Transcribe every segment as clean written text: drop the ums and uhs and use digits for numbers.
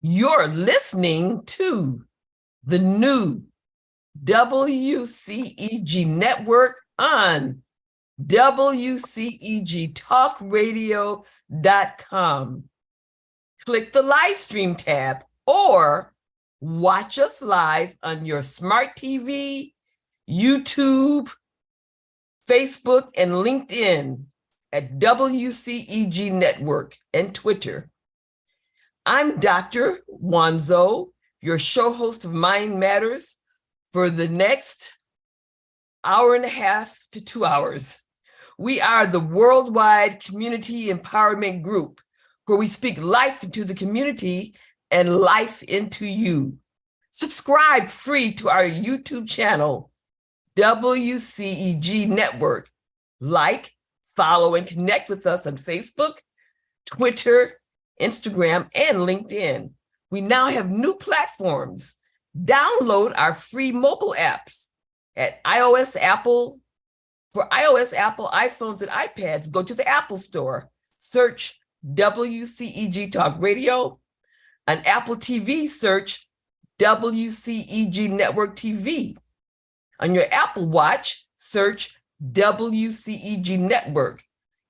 You're listening to the new WCEG Network on WCEG Talk Radio.com. Click the live stream tab or watch us live on your smart TV, YouTube, Facebook, and LinkedIn at WCEG Network and Twitter. I'm Dr. Wanzo, your show host of Mind Matters for the next hour and a half to 2 hours. We are the worldwide community empowerment group where we speak life into the community and life into you. Subscribe free to our YouTube channel, WCEG Network. Like, follow, and connect with us on Facebook, Twitter, Instagram, and LinkedIn. We now have new platforms. Download our free mobile apps at iOS, Apple. For iOS, Apple, iPhones, and iPads, go to the Apple Store. Search WCEG Talk Radio. On Apple TV, search WCEG Network TV. On your Apple Watch, search WCEG Network.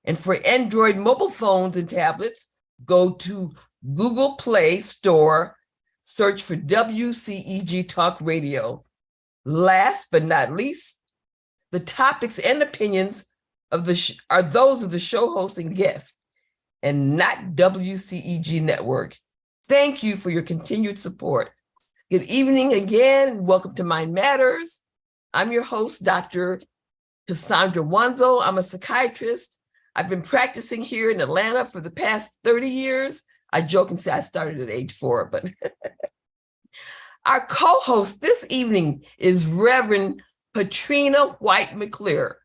And for Android mobile phones and tablets, go to Google Play Store, search for WCEG Talk Radio. Last but not least, the topics and opinions of are those of the show host and guests, and not WCEG Network. Thank you for your continued support. Good evening again, and welcome to Mind Matters. I'm your host, Dr. Cassandra Wanzo. I'm a psychiatrist. I've been practicing here in Atlanta for the past 30 years. I joke and say I started at age 4, but our co-host this evening is Reverend Patrina White McClure.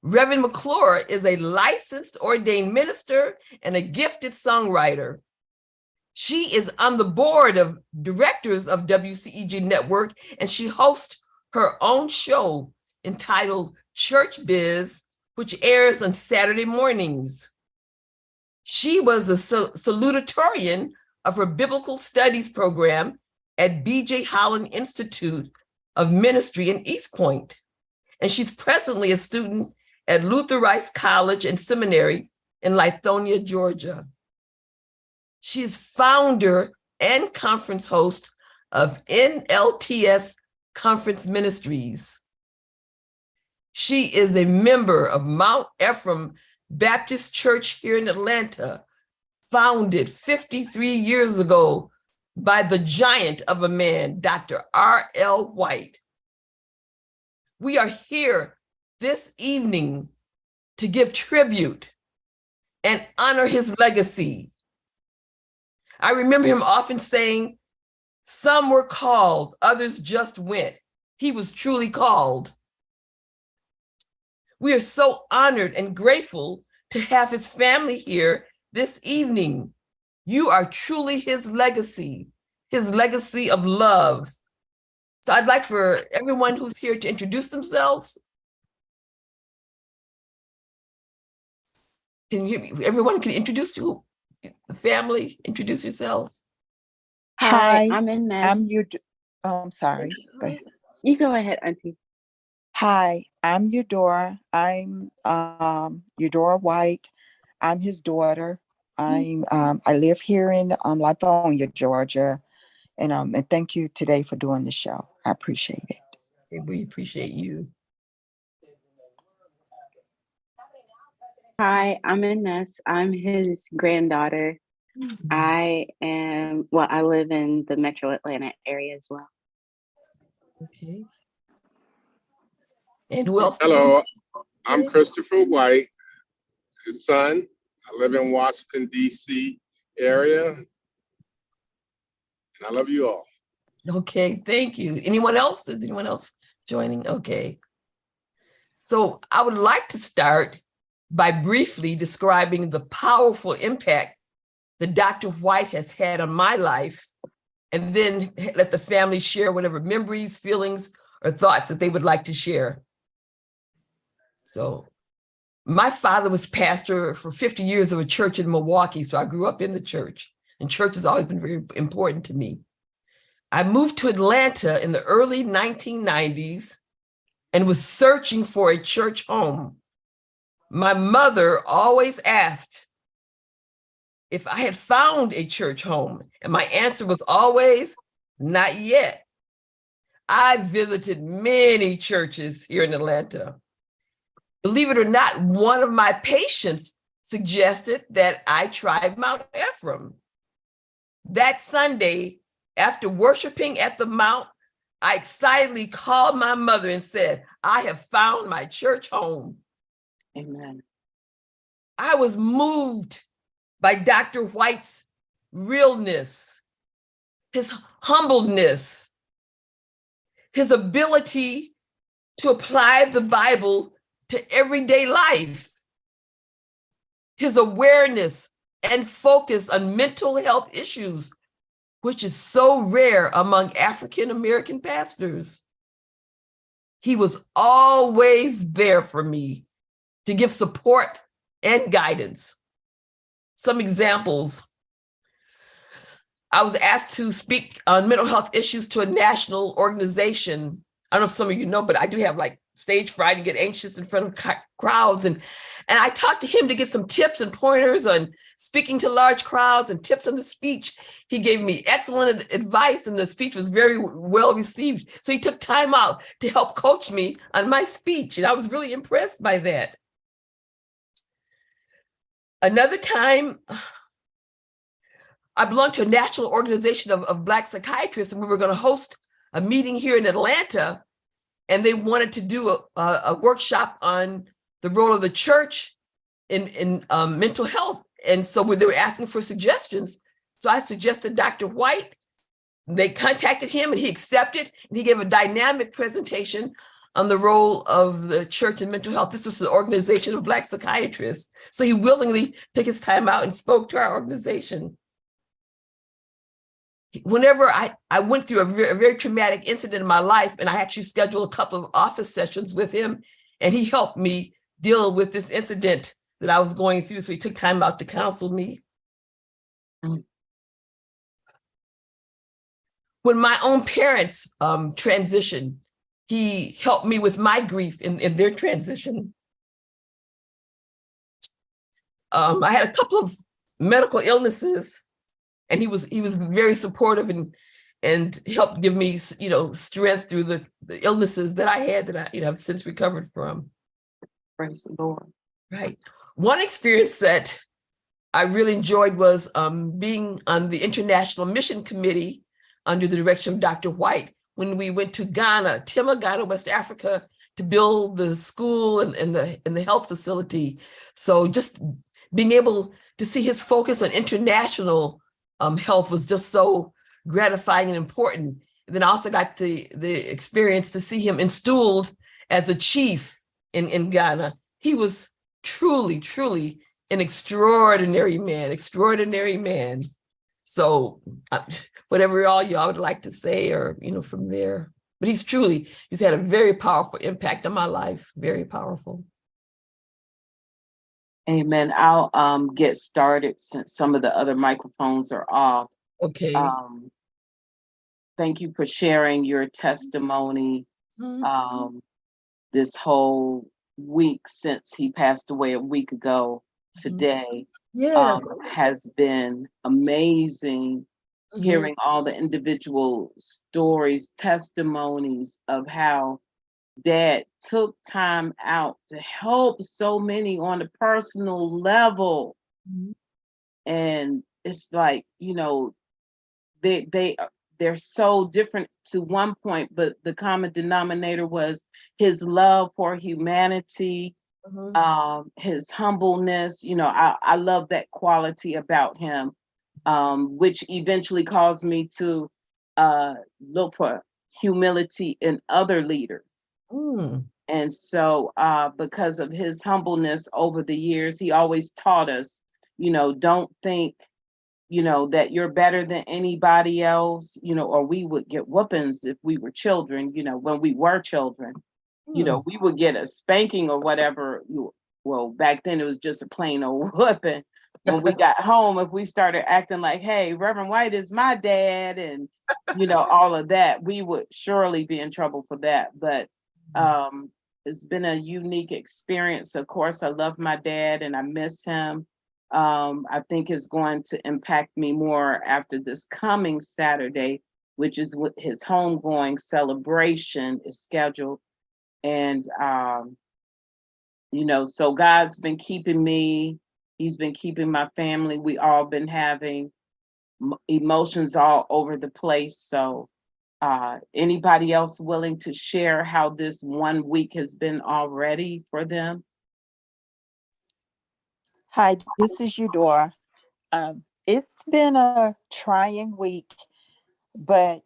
Reverend McClure is a licensed ordained minister and a gifted songwriter. She is on the board of directors of WCEG Network, and she hosts her own show entitled Church Biz, which airs on Saturday mornings. She was a salutatorian of her biblical studies program at B.J. Holland Institute of Ministry in East Point. And she's presently a student at Luther Rice College and Seminary in Lithonia, Georgia. She is founder and conference host of NLTS Conference Ministries. She is a member of Mount Ephraim Baptist Church here in Atlanta, founded 53 years ago by the giant of a man, Dr. R.L. White. We are here this evening to give tribute and honor his legacy. I remember him often saying, "Some were called, others just went. He was truly called." We are so honored and grateful to have his family here this evening. You are truly his legacy of love. So I'd like for everyone who's here to introduce themselves. Everyone can introduce you, the family, introduce yourselves. Hi, I'm Inez. I'm sorry. Go ahead. You go ahead, Auntie. Hi, I'm Eudora. I'm Eudora White. I'm his daughter. I live here in Lithonia, Georgia, and thank you today for doing the show. I appreciate it. Okay, we appreciate you. Hi, I'm Inez. I'm his granddaughter. Mm-hmm. I live in the Metro Atlanta area as well. Okay. And who else? Hello, I'm Christopher White, his son. I live in Washington, D.C. area. And I love you all. Okay, thank you. Anyone else? Is anyone else joining? Okay. So I would like to start by briefly describing the powerful impact that Dr. White has had on my life, and then let the family share whatever memories, feelings, or thoughts that they would like to share. So my father was pastor for 50 years of a church in Milwaukee, so I grew up in the church. and church has always been very important to me. I moved to Atlanta in the early 1990s and was searching for a church home. My mother always asked if I had found a church home, and my answer was always, not yet. I visited many churches here in Atlanta. Believe it or not, one of my patients suggested that I try Mount Ephraim. That Sunday, after worshiping at the Mount, I excitedly called my mother and said, I have found my church home. Amen. I was moved by Dr. White's realness, his humbleness, his ability to apply the Bible to everyday life, his awareness and focus on mental health issues, which is so rare among African American pastors. He was always there for me to give support and guidance. Some examples. I was asked to speak on mental health issues to a national organization. I don't know if some of you know, but I do have like stage fright and get anxious in front of crowds. And I talked to him to get some tips and pointers on speaking to large crowds and tips on the speech. He gave me excellent advice and the speech was very well received. So he took time out to help coach me on my speech. And I was really impressed by that. Another time, I belonged to a national organization of Black psychiatrists, and we were going to host a meeting here in Atlanta, and they wanted to do a workshop on the role of the church in mental health. And so they were asking for suggestions. So I suggested Dr. White. They contacted him and he accepted, and he gave a dynamic presentation on the role of the church in mental health. This is an organization of Black psychiatrists. So he willingly took his time out and spoke to our organization. Whenever I went through a very traumatic incident in my life, and I actually scheduled a couple of office sessions with him, and he helped me deal with this incident that I was going through. So he took time out to counsel me. When my own parents transitioned, he helped me with my grief in their transition. I had a couple of medical illnesses, and he was very supportive and helped give me, strength through the illnesses that I had that I, have since recovered from. Praise the Lord. Right. One experience that I really enjoyed was being on the International Mission Committee under the direction of Dr. White when we went to Ghana, Ghana, West Africa, to build the school and the health facility. So just being able to see his focus on international health was just so gratifying and important. And then I also got the experience to see him installed as a chief in Ghana. He was truly, truly an extraordinary man. So whatever all y'all would like to say, or, from there, but he's had a very powerful impact on my life, very powerful. Amen. I'll get started since some of the other microphones are off. Okay. Thank you for sharing your testimony. Mm-hmm. This whole week since he passed away a week ago today, yes, has been amazing. Mm-hmm. Hearing all the individual stories, testimonies of how Dad took time out to help so many on a personal level. Mm-hmm. And it's like, they're so different to one point, but the common denominator was his love for humanity, mm-hmm. His humbleness. I love that quality about him, which eventually caused me to look for humility in other leaders. Mm. And so because of his humbleness over the years, he always taught us, don't think, that you're better than anybody else, or we would get whoopings if we were children, when we were children, we would get a spanking or whatever. Well, back then it was just a plain old whooping, when we got home, if we started acting like, hey, Reverend White is my dad, and all of that, we would surely be in trouble for that. But it's been a unique experience. Of course, I love my dad and I miss him. I think it's going to impact me more after this coming Saturday, which is what his homegoing celebration is scheduled. And so God's been keeping me. He's been keeping my family. We all been having emotions all over the place. So anybody else willing to share how this 1 week has been already for them? Hi, this is Eudora. It's been a trying week, but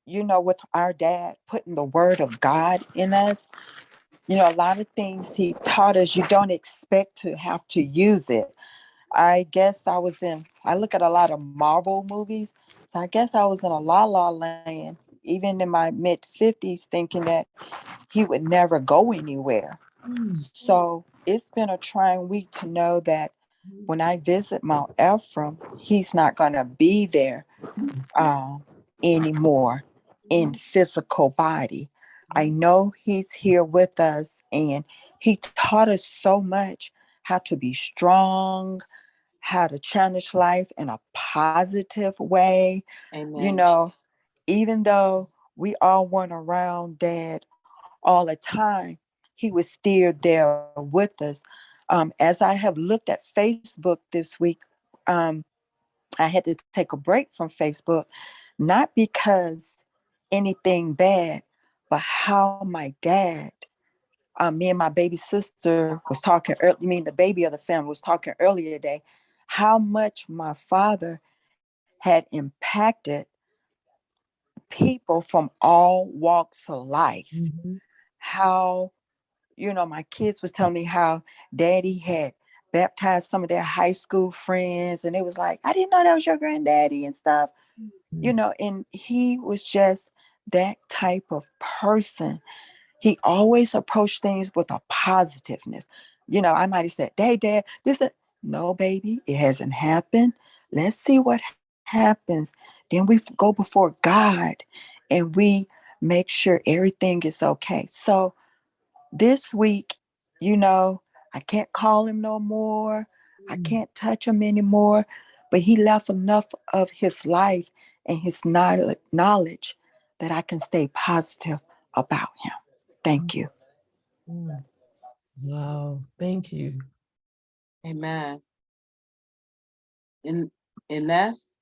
with our dad putting the word of God in us, a lot of things he taught us, you don't expect to have to use it. I guess I look at a lot of Marvel movies, so I guess I was in a la land, even in my mid 50s, thinking that he would never go anywhere. So it's been a trying week to know that when I visit Mount Ephraim, he's not going to be there anymore in physical body. I know he's here with us, and he taught us so much how to be strong, how to challenge life in a positive way. Amen. Even though we all weren't around Dad all the time, he was still there with us. As I have looked at Facebook this week, I had to take a break from Facebook, not because anything bad, but how my dad, me and my baby sister was talking the baby of the family was talking earlier today, how much my father had impacted people from all walks of life. How, my kids was telling me how daddy had baptized some of their high school friends, and it was like, I didn't know that was your granddaddy and stuff. And he was just that type of person. He always approached things with a positiveness. I might have said, hey, Dad, no, baby, it hasn't happened. Let's see what happens. Then we go before God and we make sure everything is okay. So this week, I can't call him no more. I can't touch him anymore. But he left enough of his life and his knowledge that I can stay positive about him. Thank you. Wow, thank you. Amen. Ines?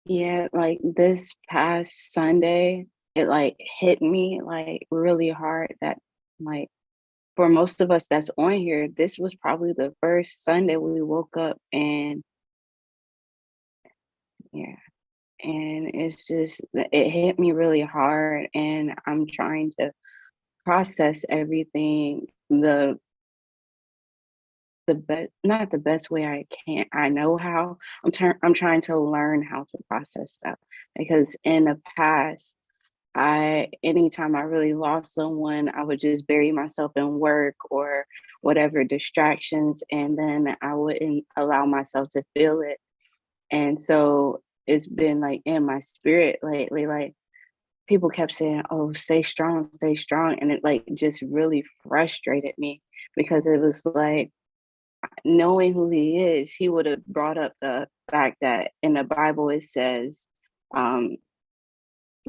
Yeah, like this past Sunday, it like hit me like really hard that like for most of us that's on here, this was probably the first Sunday we woke up and yeah, and it's just it hit me really hard and I'm trying to process everything the best, not the best way I know how. I'm trying to learn how to process stuff because in the past anytime I really lost someone, I would just bury myself in work or whatever distractions, and then I wouldn't allow myself to feel it. And so it's been like in my spirit lately, like people kept saying, oh, stay strong. And it like just really frustrated me because it was like, knowing who he is, he would have brought up the fact that in the Bible it says,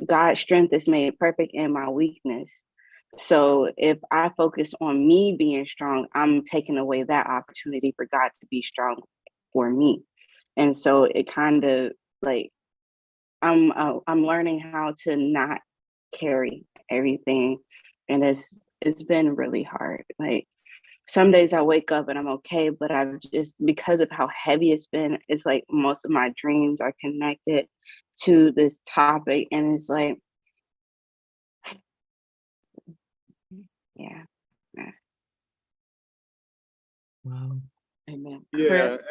God's strength is made perfect in my weakness. So if I focus on me being strong, I'm taking away that opportunity for God to be strong for me. And so it kind of like I'm learning how to not carry everything, and it's been really hard. Like some days I wake up and I'm okay, but I've just, because of how heavy it's been, it's like most of my dreams are connected to this topic. And it's like, yeah. Wow. Amen. Yeah, Chris?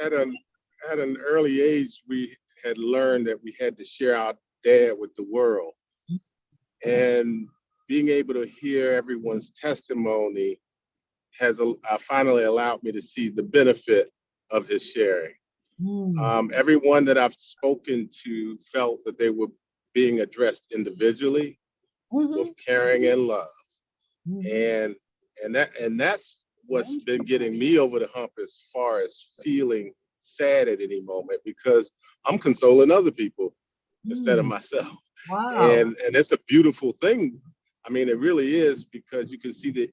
at an early age, we had learned that we had to share our dad with the world. And being able to hear everyone's testimony has finally allowed me to see the benefit of his sharing. Everyone that I've spoken to felt that they were being addressed individually with caring and love. And that's what's been getting me over the hump as far as feeling sad at any moment, because I'm consoling other people instead of myself. Wow. And it's a beautiful thing. I mean, it really is, because you can see the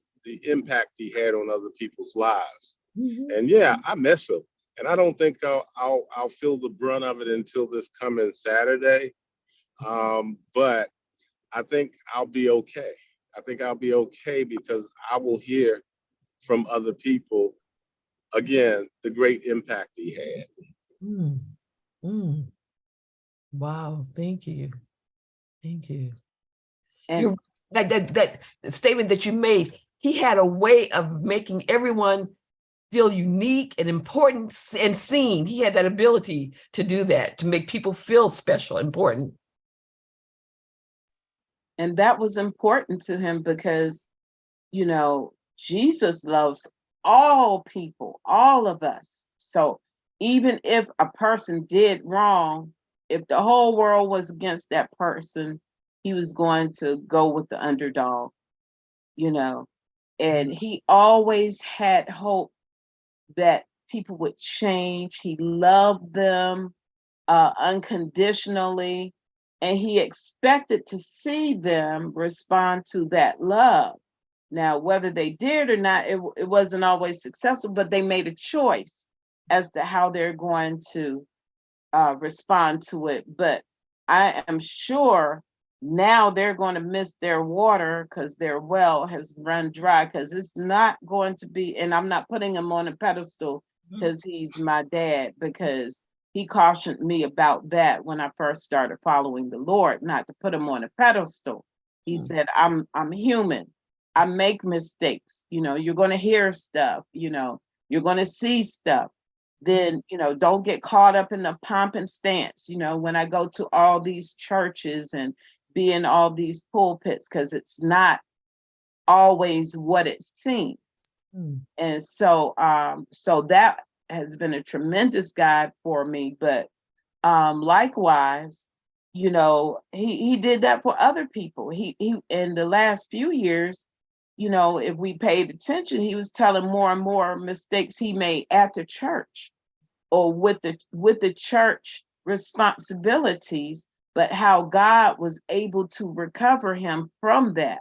impact he had on other people's lives. And yeah, I miss him. And I don't think I'll feel the brunt of it until this coming Saturday. But I think I'll be okay. I think I'll be okay, because I will hear from other people, again, the great impact he had. Wow, thank you. Thank you. And that statement that you made, he had a way of making everyone feel unique and important and seen. He had that ability to do that, to make people feel special, important. And that was important to him because, you know, Jesus loves all people, all of us. So even if a person did wrong, if the whole world was against that person, he was going to go with the underdog, you know. And he always had hope that people would change. He loved them unconditionally, and he expected to see them respond to that love. Now, whether they did or not, it wasn't always successful, but they made a choice as to how they're going to respond to it. But I am sure now they're going to miss their water because their well has run dry, because it's not going to be, and I'm not putting him on a pedestal because he's my dad, because he cautioned me about that when I first started following the Lord, not to put him on a pedestal. He said, I'm human. I make mistakes. You know, you're going to hear stuff, you know, you're going to see stuff. Then, you know, don't get caught up in the pomp and stance. You know, when I go to all these churches and be in all these pulpits, because it's not always what it seems. And so, so that has been a tremendous guide for me. But likewise, you know, he did that for other people. He in the last few years, you know, if we paid attention, he was telling more and more mistakes he made at the church or with the church responsibilities, but how God was able to recover him from that.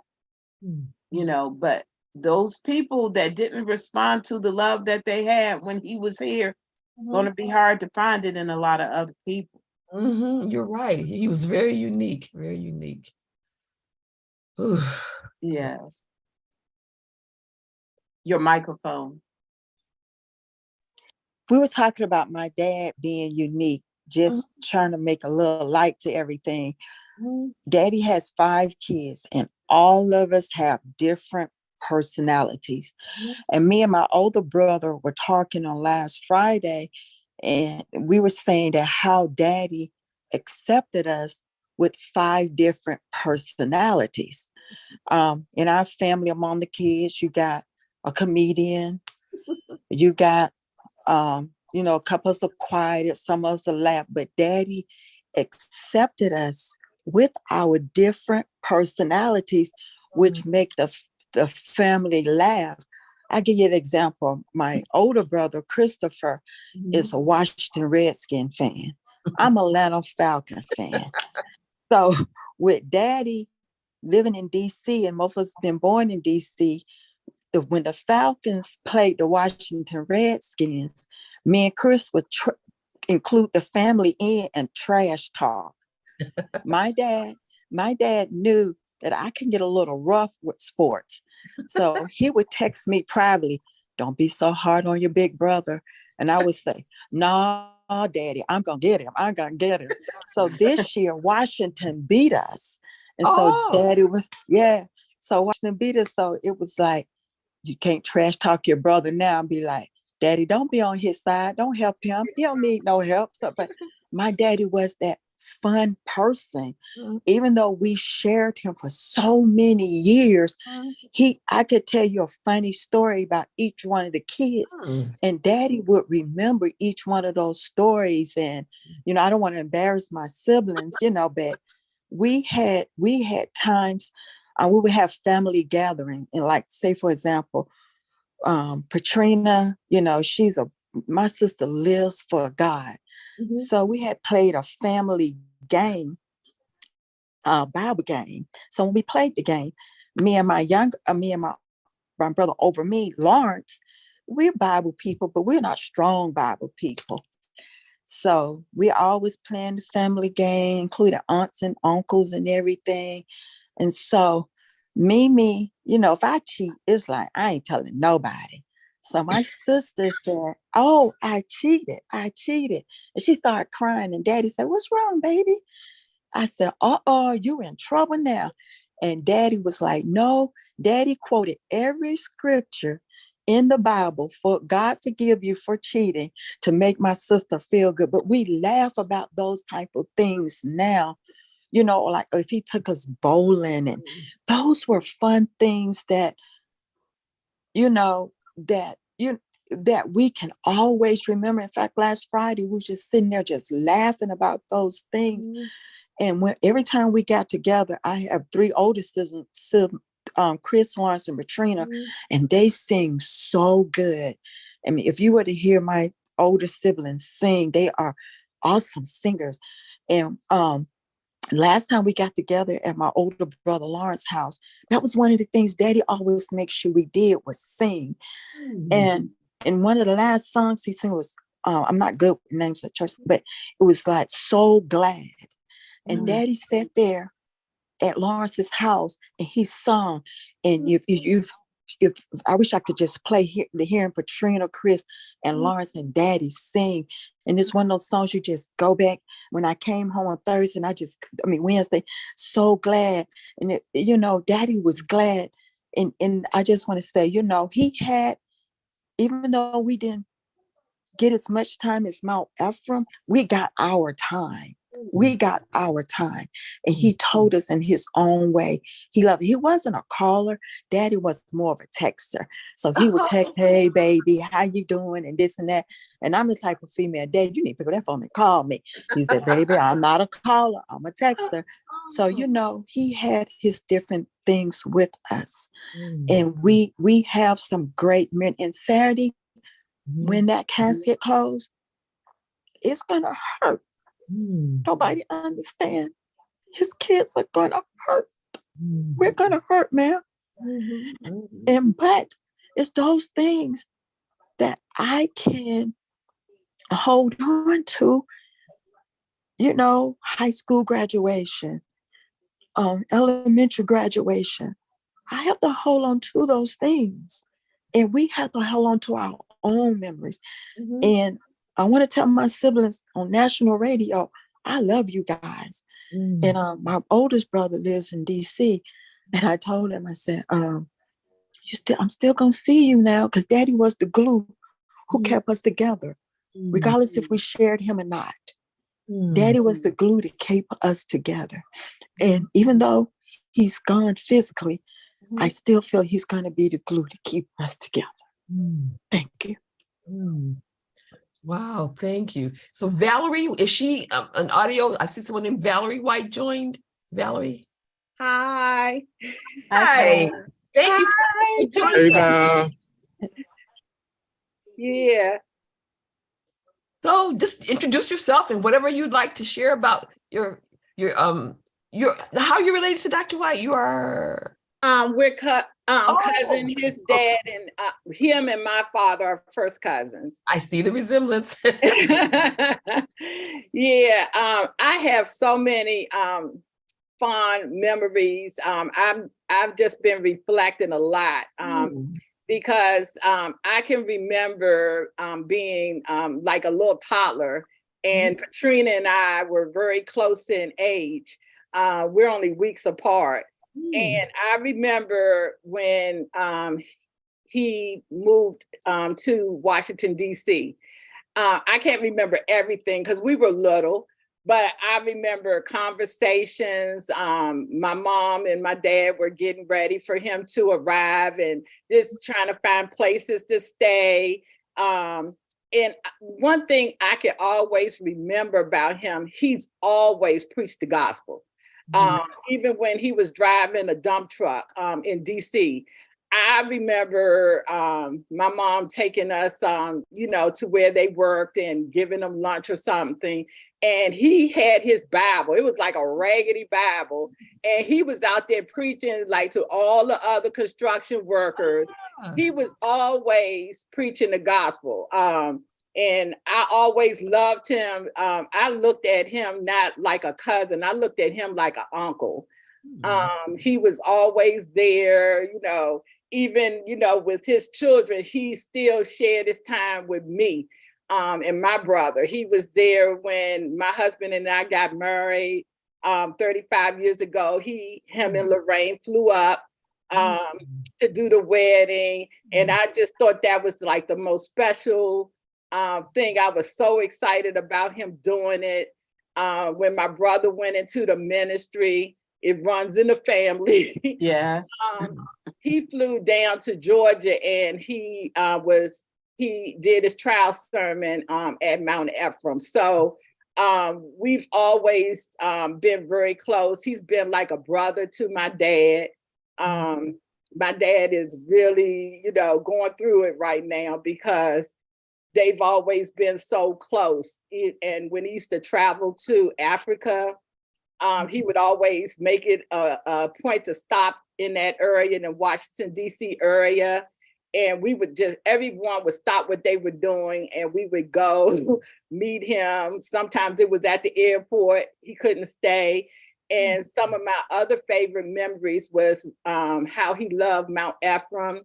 You know, but those people that didn't respond to the love that they had when he was here, it's going to be hard to find it in a lot of other people. You're right. He was very unique, very unique. Yes. Your microphone. We were talking about my dad being unique, just trying to make a little light to everything. Daddy has 5 kids, and all of us have different personalities. And me and my older brother were talking on last Friday, and we were saying that how Daddy accepted us with 5 different personalities. In our family, among the kids, you got a comedian, you got you know, a couple of us are quiet, some of us are laugh, but Daddy accepted us with our different personalities, which make the family laugh. I give you an example. My older brother, Christopher, is a Washington Redskin fan. I'm a Atlanta Falcon fan. So with Daddy living in DC, and most of us been born in DC, when the Falcons played the Washington Redskins, me and Chris would include the family in and trash talk. My dad knew that I can get a little rough with sports. So he would text me privately, "Don't be so hard on your big brother." And I would say, "No, Daddy, I'm going to get him. I'm going to get him." So this year, Washington beat us. And so Daddy was, so Washington beat us. So it was like, you can't trash talk your brother now and be like, "Daddy, don't be on his side. Don't help him. He don't need no help." So, but my daddy was that fun person. Even though we shared him for so many years, I could tell you a funny story about each one of the kids, and Daddy would remember each one of those stories. And, you know, I don't want to embarrass my siblings, you know, but we had times we would have family gathering, and like, say, for example, Patrina, you know, my sister lives for God. So we had played a family game, Bible game. So when we played the game, me and my brother over me, Lawrence, we're Bible people, but we're not strong Bible people. So we always playing the family game, including aunts and uncles and everything. And so Mimi, you know, if I cheat, it's like, I ain't telling nobody. So my sister said, oh, I cheated. And she started crying, and Daddy said, what's wrong, baby? I said, you in trouble now. And Daddy was like, no. Daddy quoted every scripture in the Bible for God forgive you for cheating to make my sister feel good. But we laugh about those type of things now, you know, like if he took us bowling, and those were fun things that, you know, that we can always remember. In fact, last Friday, we were just sitting there just laughing about those things. And every time we got together, I have 3 older siblings, Chris, Lawrence, and Patrina, and they sing so good. I mean, if you were to hear my older siblings sing, they are awesome singers. And last time we got together at my older brother Lawrence's house, that was one of the things Daddy always make sure we did was sing. And one of the last songs he sang was, I'm not good with names at church, but it was like So Glad. And Daddy sat there at Lawrence's house and he sung. And if I wish I could just play hearing Patrina, Chris, and Lawrence and Daddy sing. And it's one of those songs you just go back. When I came home on Thursday, and Wednesday, so glad. And you know, Daddy was glad. And I just want to say, you know, he had, even though we didn't get as much time as Mount Ephraim, we got our time. And he told us in his own way. He loved it. He wasn't a caller. Daddy was more of a texter. So he would text, hey, baby, how you doing? And this and that. And I'm the type of female, Dad, you need to pick up that phone and call me. He said, baby, I'm not a caller. I'm a texter. So, you know, he had his different things with us. And we have some great men. And Saturday, when that casket closed, it's going to hurt. Nobody understand. His kids are going to hurt. We're going to hurt, man. But it's those things that I can hold on to, you know, high school graduation, elementary graduation. I have to hold on to those things. And we have to hold on to our own memories. And I want to tell my siblings on national radio, I love you guys. And my oldest brother lives in DC. And I told him, I said, I'm still going to see you now, because Daddy was the glue who kept us together, regardless if we shared him or not. Daddy was the glue to keep us together. And even though he's gone physically, I still feel he's going to be the glue to keep us together. Thank you. Wow, thank you. So Valerie, is she an audio? I see someone named Valerie White joined. Valerie. Hi. Hi. Thank you for joining us. Yeah. So just introduce yourself and whatever you'd like to share about your how you're related to Dr. White. You are We're cousin, his dad, and him and my father are first cousins. I see the resemblance. Yeah, I have so many fond memories. I've just been reflecting a lot because I can remember being like a little toddler, and Patrina and I were very close in age. We're only weeks apart. And I remember when he moved to Washington, D.C. I can't remember everything because we were little, But I remember conversations. My mom and my dad were getting ready for him to arrive and just trying to find places to stay. And one thing I can always remember about him, he's always preached the gospel. Even when he was driving a dump truck in DC, I remember my mom taking us, to where they worked and giving them lunch or something. And he had his Bible. It was like a raggedy Bible. And he was out there preaching like to all the other construction workers. He was always preaching the gospel. And I always loved him. I looked at him not like a cousin. I looked at him like an uncle. He was always there, even, with his children, he still shared his time with me and my brother. He was there when my husband and I got married 35 years ago. Him and Lorraine flew up to do the wedding. And I just thought that was like the most special thing. I was so excited about him doing it. When my brother went into the ministry, it runs in the family. Yes. He flew down to Georgia and he did his trial sermon at Mount Ephraim. So we've always been very close. He's been like a brother to my dad. My dad is really, going through it right now because they've always been so close. And when he used to travel to Africa, he would always make it a point to stop in that area, in the Washington, D.C. area. And we would everyone would stop what they were doing and we would go meet him. Sometimes it was at the airport, he couldn't stay. And some of my other favorite memories was how he loved Mount Ephraim.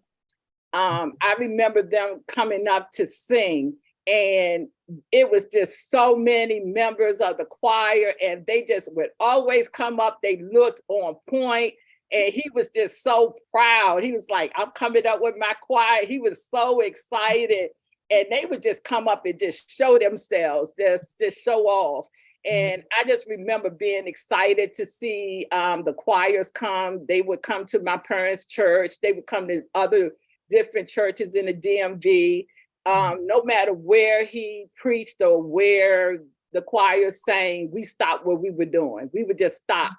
I remember them coming up to sing, and it was just so many members of the choir, and they just would always come up. They looked on point, and he was just so proud. He was like, I'm coming up with my choir. He was so excited, and they would just come up and just show themselves, just show off. And I just remember being excited to see the choirs come. They would come to my parents' church. They would come to other different churches in the DMV. No matter where he preached or where the choir sang, we stopped what we were doing. We would just stop.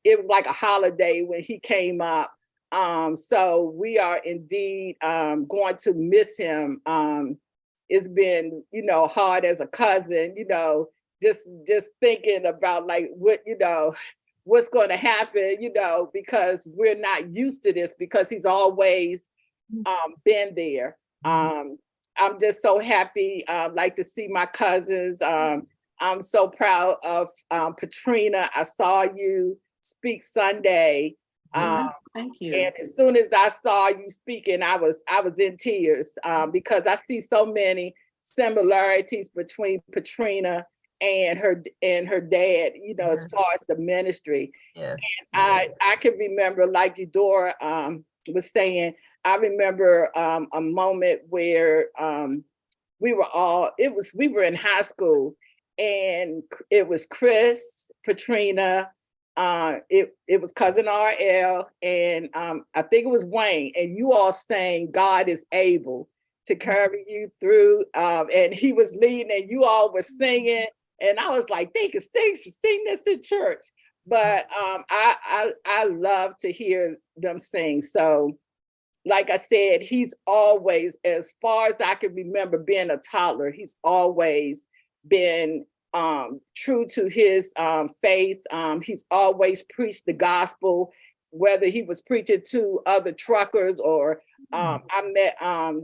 It was like a holiday when he came up. So we are indeed going to miss him. It's been, hard as a cousin, just thinking about like what's going to happen, because we're not used to this because he's always been there. I'm just so happy, like to see my cousins. I'm so proud of Patrina. I saw you speak Sunday. Thank you. And as soon as I saw you speaking, I was in tears because I see so many similarities between Patrina and her dad, as far as the ministry. Yes. And I can remember, like Eudora was saying, I remember a moment where we were in high school, and it was Chris, Patrina, it was cousin RL, and I think it was Wayne, and you all sang God is able to carry you through, and he was leading and you all were singing, and I was like, they could sing this in church. But I love to hear them sing. So like I said, he's always, as far as I can remember being a toddler, he's always been true to his faith. He's always preached the gospel, whether he was preaching to other truckers or I met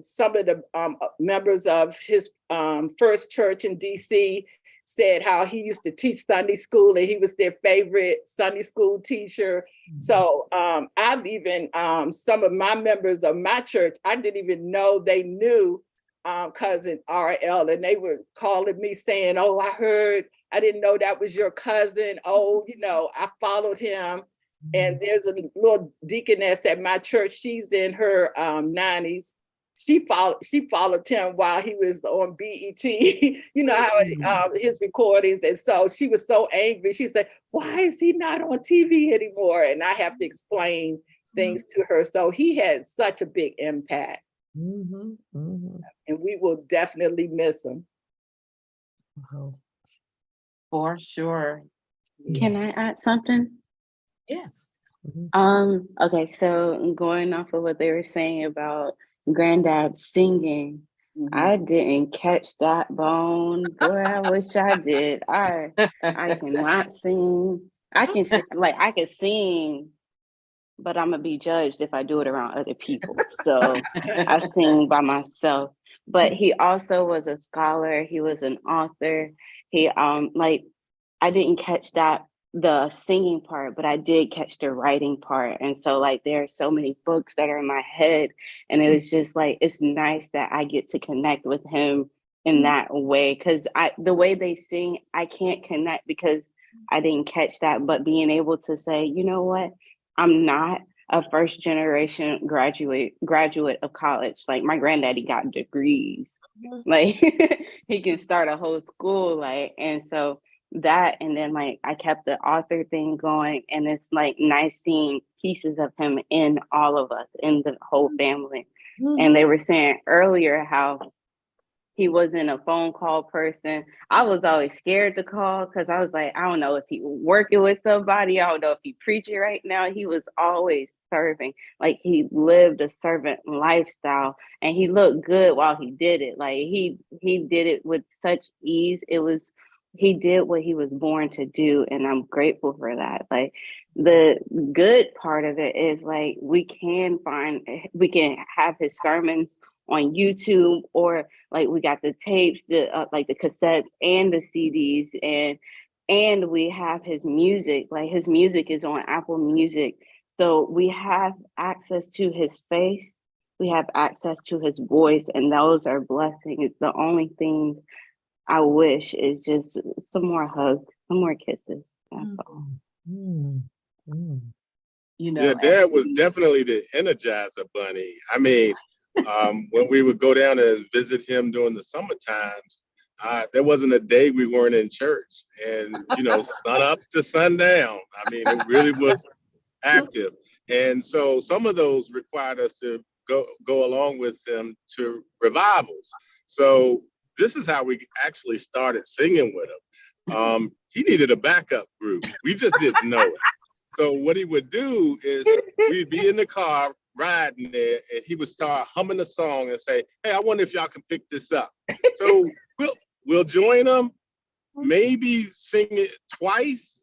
some of the members of his first church in DC, said how he used to teach Sunday school and he was their favorite Sunday school teacher. So I've even, some of my members of my church, I didn't even know they knew cousin RL, and they were calling me saying, oh, I didn't know that was your cousin. Oh, I followed him. And there's a little deaconess at my church. She's in her 90s. she followed him while he was on BET, you know how his recordings. And so she was so angry. She said, why is he not on TV anymore? And I have to explain things to her. So he had such a big impact. And we will definitely miss him. For sure. Can I add something? Yes. Okay, so going off of what they were saying about Granddad singing, I didn't catch that bone. Boy, I wish I did. I cannot sing. I can sing, but I'm gonna be judged if I do it around other people. So I sing by myself. But he also was a scholar. He was an author. He I didn't catch the singing part, but I did catch the writing part. And so there are so many books that are in my head, and it was just it's nice that I get to connect with him in that way, because the way they sing, I can't connect because I didn't catch that. But being able to say, you know what, I'm not a first generation graduate of college. Like my granddaddy got degrees, he can start a whole school, and so that, and then I kept the author thing going, and it's nice seeing pieces of him in all of us, in the whole family. And they were saying earlier how he wasn't a phone call person. I was always scared to call because I was I don't know if he working with somebody, I don't know if he preaching right now. He was always serving. He lived a servant lifestyle, and he looked good while he did it. He did it with such ease. He did what he was born to do, and I'm grateful for that. The good part of it is we can have his sermons on YouTube, or we got the tapes, the cassettes and the CDs, and we have his music. His music is on Apple Music, so we have access to his face, we have access to his voice, and those are blessings. The only thing I wish is just some more hugs, some more kisses. That's all. Dad was definitely the Energizer Bunny. I mean, when we would go down and visit him during the summer times, there wasn't a day we weren't in church, and sun up to sundown. I mean, it really was active, and so some of those required us to go along with him to revivals. So this is how we actually started singing with him. He needed a backup group. We just didn't know it. So what he would do is we'd be in the car riding there, and he would start humming a song and say, hey, I wonder if y'all can pick this up. So we'll join him, maybe sing it twice,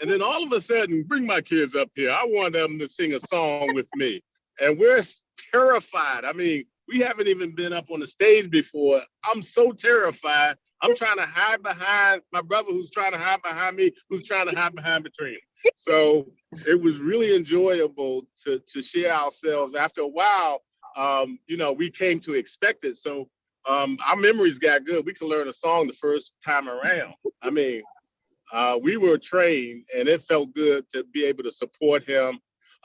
and then all of a sudden, bring my kids up here. I want them to sing a song with me. And we're terrified. I mean, we haven't even been up on the stage before. I'm so terrified. I'm trying to hide behind my brother, who's trying to hide behind me, who's trying to hide behind Patrina. So it was really enjoyable to share ourselves. After a while, we came to expect it. So our memories got good. We could learn a song the first time around. I mean, we were trained, and it felt good to be able to support him.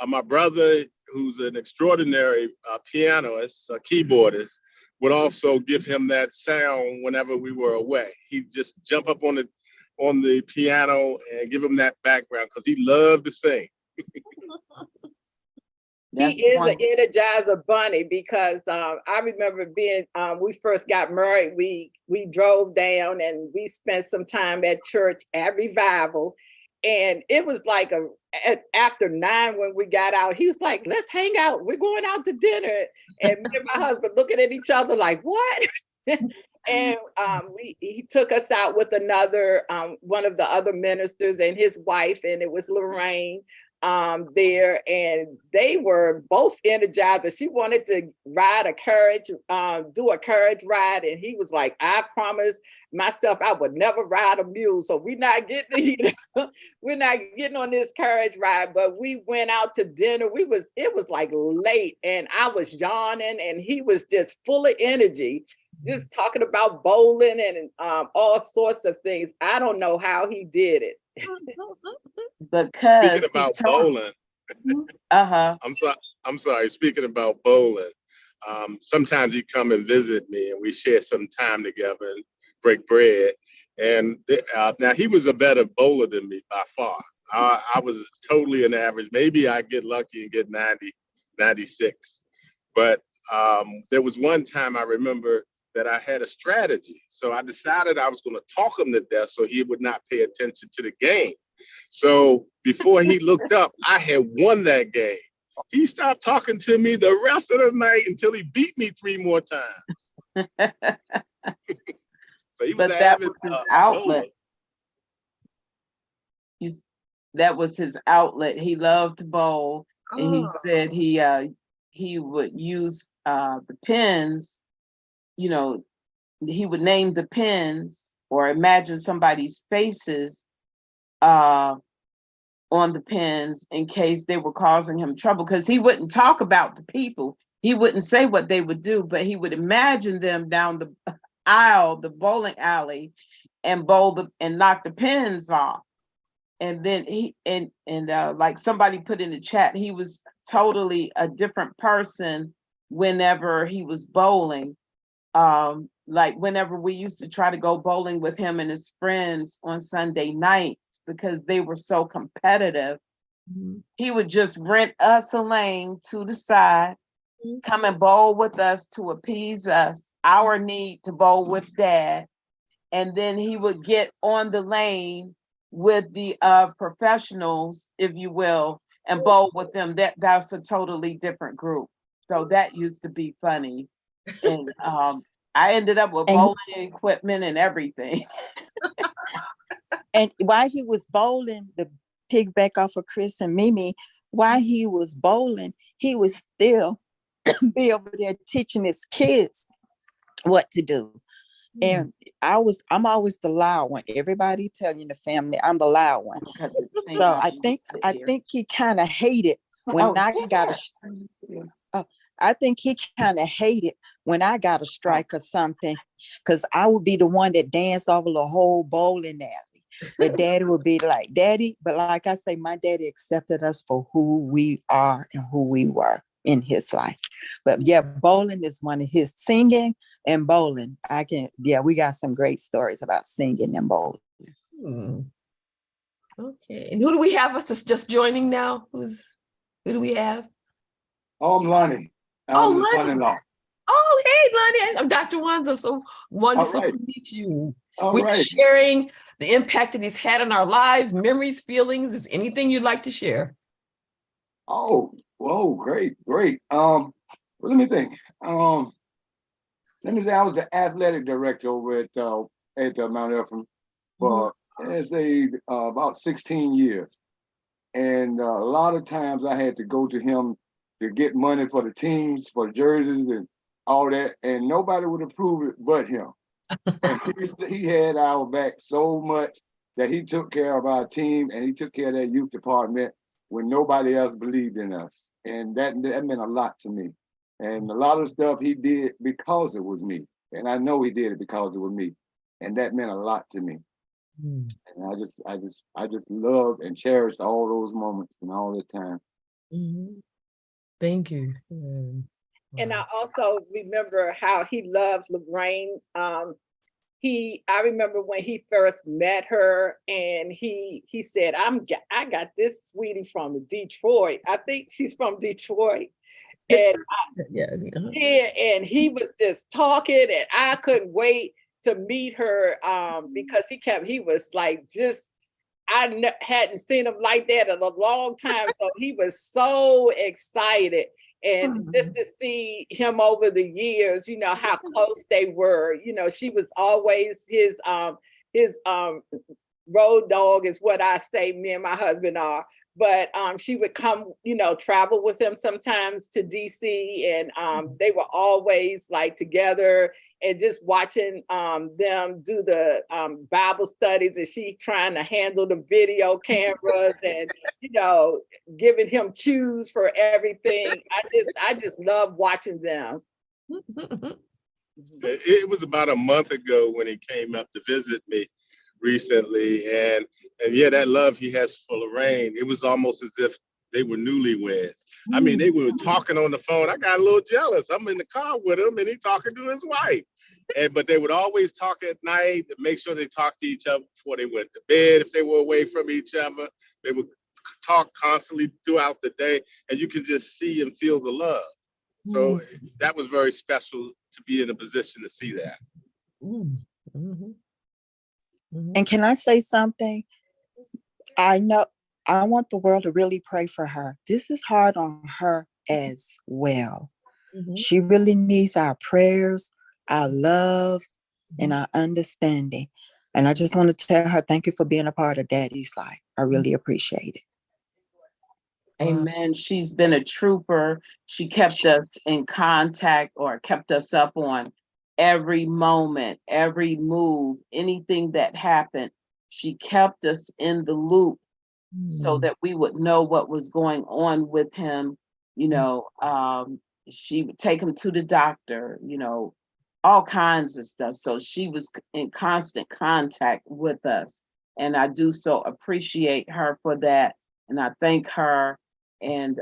My brother, who's an extraordinary pianist, keyboardist, would also give him that sound whenever we were away. He'd just jump up on the piano and give him that background because he loved to sing. He is an Energizer Bunny, because I remember we first got married, we drove down and we spent some time at church at revival. And it was after 9 when we got out, he was like, let's hang out. We're going out to dinner. And me and my husband looking at each other like, what? And he took us out with another, one of the other ministers and his wife, and it was Lorraine there, and they were both energizers. She wanted to ride a carriage, do a carriage ride, and he was like, I promised myself I would never ride a mule, so we're not getting on this carriage ride. But we went out to dinner. It was late, and I was yawning, and he was just full of energy, just talking about bowling and all sorts of things. I don't know how he did it. Because speaking about bowling, I'm sorry. Speaking about bowling, sometimes he'd come and visit me, and we share some time together and break bread. And now he was a better bowler than me by far. I was totally an average. Maybe I get lucky and get 90, 96. But there was one time I remember that I had a strategy. So I decided I was going to talk him to death so he would not pay attention to the game. So before he looked up, I had won that game. He stopped talking to me the rest of the night until he beat me 3 more times. So he was But that was his outlet. That was his outlet. He loved to bowl, and he said he would use the pins. You know, he would name the pins or imagine somebody's faces on the pins in case they were causing him trouble, because he wouldn't talk about the people. He wouldn't say what they would do, but he would imagine them down the aisle, the bowling alley, and bowl and knock the pins off. And then like somebody put in the chat, he was totally a different person whenever he was bowling. Like whenever we used to try to go bowling with him and his friends on Sunday nights, because they were so competitive, he would just rent us a lane to the side, come and bowl with us to appease us, our need to bowl with dad. And then he would get on the lane with the professionals, if you will, and bowl with them. That's a totally different group. So that used to be funny. And I ended up with bowling equipment and everything. And while he was bowling, the piggyback off of Chris and Mimi, while he was bowling, he was still be over there teaching his kids what to do. And I'm always the loud one. Everybody tell you in the family, I'm the loud one. So I think he kind of hated when I got I think he kind of hated when I got a strike or something, because I would be the one that danced over the whole bowling alley. But daddy would be like, daddy, but like I say, my daddy accepted us for who we are and who we were in his life. But yeah, bowling is one of his, singing and bowling. We got some great stories about singing and bowling. Okay. And who do we have us just joining now? Who do we have? I'm Lonnie. I'm his son-in-law. Oh, hey, Lonnie. I'm Dr. Wanzo. So wonderful to meet you. We're sharing the impact that he's had on our lives, memories, feelings. Is anything you'd like to share? Oh, whoa, great. Well, let me think. Let me say I was the athletic director over at Mount Ephraim for about 16 years. And a lot of times I had to go to him to get money for the teams, for the jerseys and all that, and nobody would approve it but him. And he had our back so much that he took care of our team and he took care of that youth department when nobody else believed in us. And that meant a lot to me. And a lot of stuff he did because it was me. And I know he did it because it was me. And that meant a lot to me. And I just loved and cherished all those moments and all the time. Thank you. And I also remember how he loved Lorraine. I remember when he first met her, and he said, I got this sweetie from Detroit. I think she's from Detroit. And and he was just talking, and I couldn't wait to meet her because he was like, I hadn't seen him like that in a long time. So he was so excited. And just to see him over the years, you know, how close they were, you know, she was always his road dog is what I say, me and my husband are. But she would come, you know, travel with him sometimes to DC, and they were always like together, and just watching them do the Bible studies, and she trying to handle the video cameras and, you know, giving him cues for everything. I just love watching them. It was about a month ago when he came up to visit me recently, and yeah, that love he has for Lorraine, it was almost as if they were newlyweds. I mean, they were talking on the phone. I got a little jealous. I'm in the car with him and he talking to his wife. But they would always talk at night to make sure they talked to each other before they went to bed. If they were away from each other, they would talk constantly throughout the day, and you can just see and feel the love. So that was very special to be in a position to see that. And can I say something? I know I want the world to really pray for her. This is hard on her as well. She really needs our prayers, our love, and our understanding. And I just want to tell her, thank you for being a part of Daddy's life. I really appreciate it. Amen. She's been a trooper. She kept us in contact or kept us up on every moment, every move, anything that happened. She kept us in the loop so that we would know what was going on with him. You know, she would take him to the doctor, you know, all kinds of stuff. So she was in constant contact with us. And I do so appreciate her for that. And I thank her. And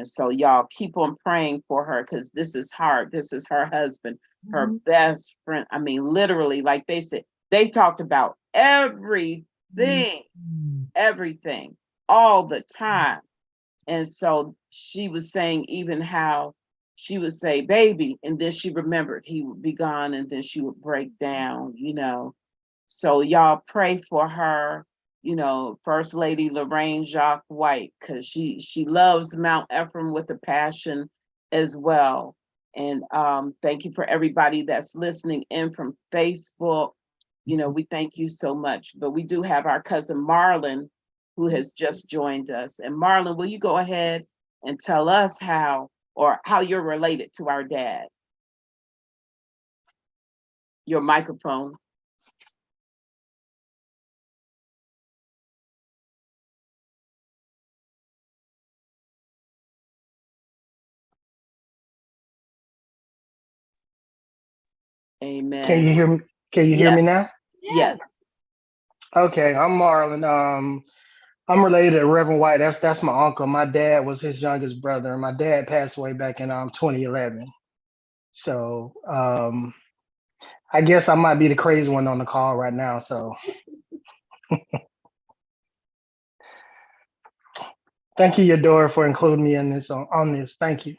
so y'all keep on praying for her, because this is hard. This is her husband, her best friend. I mean, literally, like they said, they talked about everything, everything, all the time. And so she was saying even how she would say, baby, and then she remembered he would be gone, and then she would break down, you know. So y'all pray for her. You know, First Lady Lorraine Jacques White, because she loves Mount Ephraim with a passion as well. And thank you for everybody that's listening in from Facebook. You know, we thank you so much. But we do have our cousin Marlon, who has just joined us. And Marlon, will you go ahead and tell us how you're related to our dad? Your microphone. Amen. Can you hear me? Can you hear me now? Yes. Okay, I'm Marlon. I'm related to Reverend White. That's my uncle. My dad was his youngest brother, and my dad passed away back in 2011. So I guess I might be the crazy one on the call right now. So thank you, Yadora, for including me in this on this. Thank you.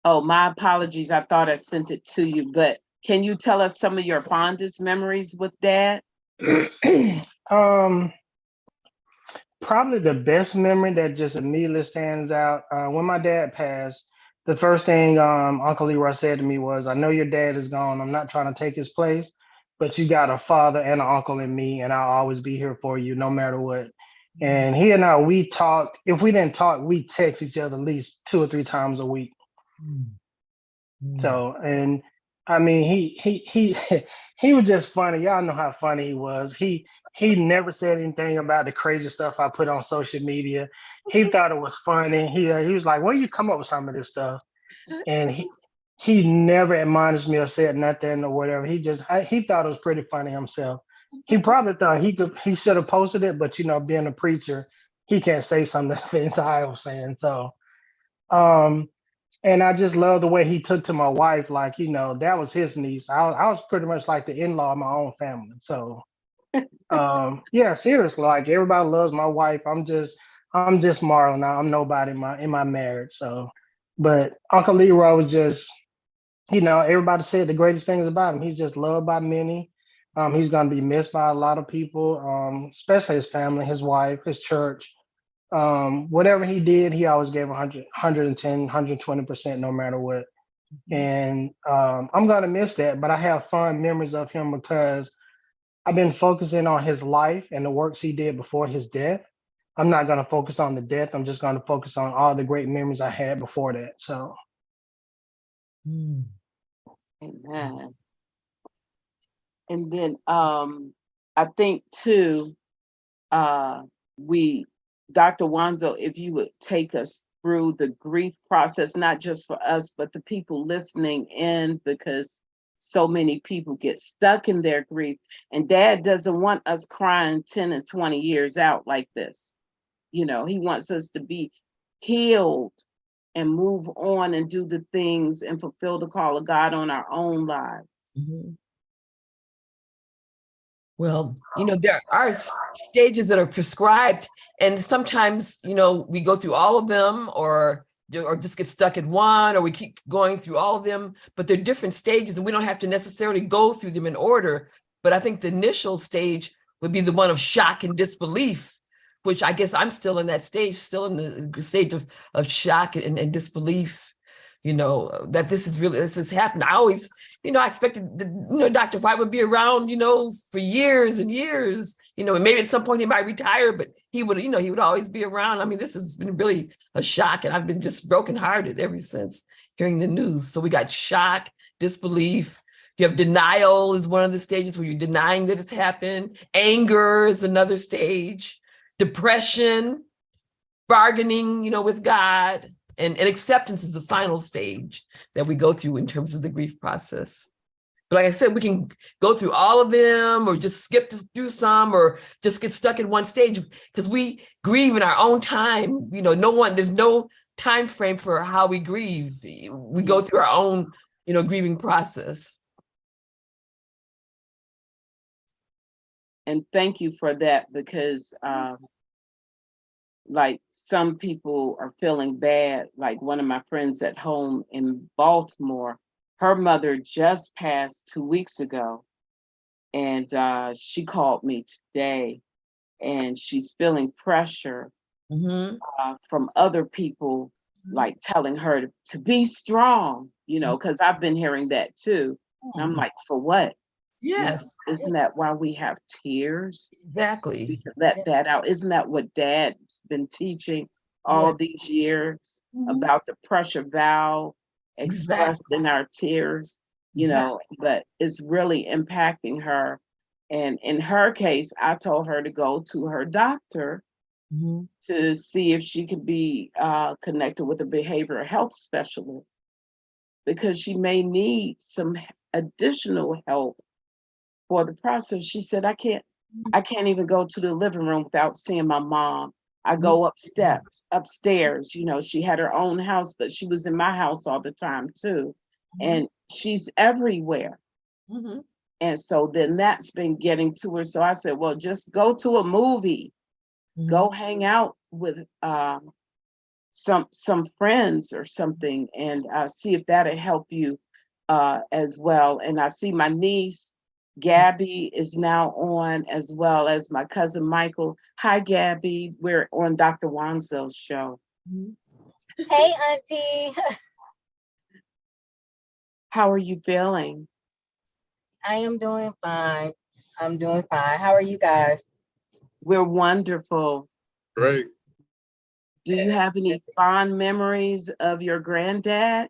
Oh, my apologies. I thought I sent it to you, but can you tell us some of your fondest memories with Dad? Probably the best memory that just immediately stands out, when my dad passed, the first thing Uncle Leroy said to me was, I know your dad is gone. I'm not trying to take his place, but you got a father and an uncle in me, and I'll always be here for you no matter what. And he and I, we talked. If we didn't talk, we text each other at least 2 or 3 times a week. So, and I mean, he was just funny. Y'all know how funny he was. He never said anything about the crazy stuff I put on social media. He thought it was funny. He was like, "Where you come up with some of this stuff?" And he never admonished me or said nothing or whatever. He thought it was pretty funny himself. He probably thought he should have posted it, but you know, being a preacher, he can't say some of the things I was saying. So, and I just love the way he took to my wife, like, you know, that was his niece. I was pretty much like the in-law of my own family. So, yeah, seriously, like everybody loves my wife. I'm just Marlon now. I'm nobody in my marriage. So, but Uncle Leroy was just, you know, everybody said the greatest things about him. He's just loved by many. He's going to be missed by a lot of people, especially his family, his wife, his church. Whatever he did, he always gave 100, 110, 120% no matter what. And I'm going to miss that, but I have fond memories of him because I've been focusing on his life and the works he did before his death. I'm not going to focus on the death. I'm just going to focus on all the great memories I had before that. So. Amen. And then I think too, Dr. Wanzo, if you would take us through the grief process, not just for us, but the people listening in, because so many people get stuck in their grief. And Dad doesn't want us crying 10 and 20 years out like this. You know, he wants us to be healed and move on and do the things and fulfill the call of God on our own lives. Well, there are stages that are prescribed, and sometimes, we go through all of them or just get stuck at one, or we keep going through all of them, but they're different stages and we don't have to necessarily go through them in order. But I think the initial stage would be the one of shock and disbelief, which I guess I'm still in that stage, still in the stage of shock and disbelief, that this has happened. I always, I expected, Dr. White would be around, for years and years, and maybe at some point he might retire, but he would always be around. I mean, this has been really a shock, and I've been just brokenhearted ever since hearing the news. So we got shock, disbelief. You have denial is one of the stages where you're denying that it's happened. Anger is another stage. Depression, bargaining, with God. And acceptance is the final stage that we go through in terms of the grief process. But like I said, we can go through all of them or just skip through some or just get stuck in one stage because we grieve in our own time. There's no time frame for how we grieve. We go through our own, grieving process. And thank you for that, because like some people are feeling bad. Like one of my friends at home in Baltimore, her mother just passed 2 weeks ago. And she called me today and she's feeling pressure from other people, like telling her to be strong, because I've been hearing that too. And I'm like, for what? Yes. Isn't that why we have tears? Exactly. We can let that out. Isn't that what Dad's been teaching all these years about the pressure valve expressed in our tears, but it's really impacting her. And in her case, I told her to go to her doctor to see if she could be connected with a behavioral health specialist, because she may need some additional help for the process. She said, I can't even go to the living room without seeing my mom. I go upstairs, she had her own house, but she was in my house all the time too. And she's everywhere. And so then that's been getting to her. So I said, well, just go to a movie, go hang out with some friends or something, and see if that'll help you as well. And I see my niece Gabby is now on, as well as my cousin Michael. Hi, Gabby. We're on Dr. Wanzo's show. Hey, Auntie. How are you feeling? I am doing fine. I'm doing fine. How are you guys? We're wonderful. Great. Do you have any fond memories of your granddad?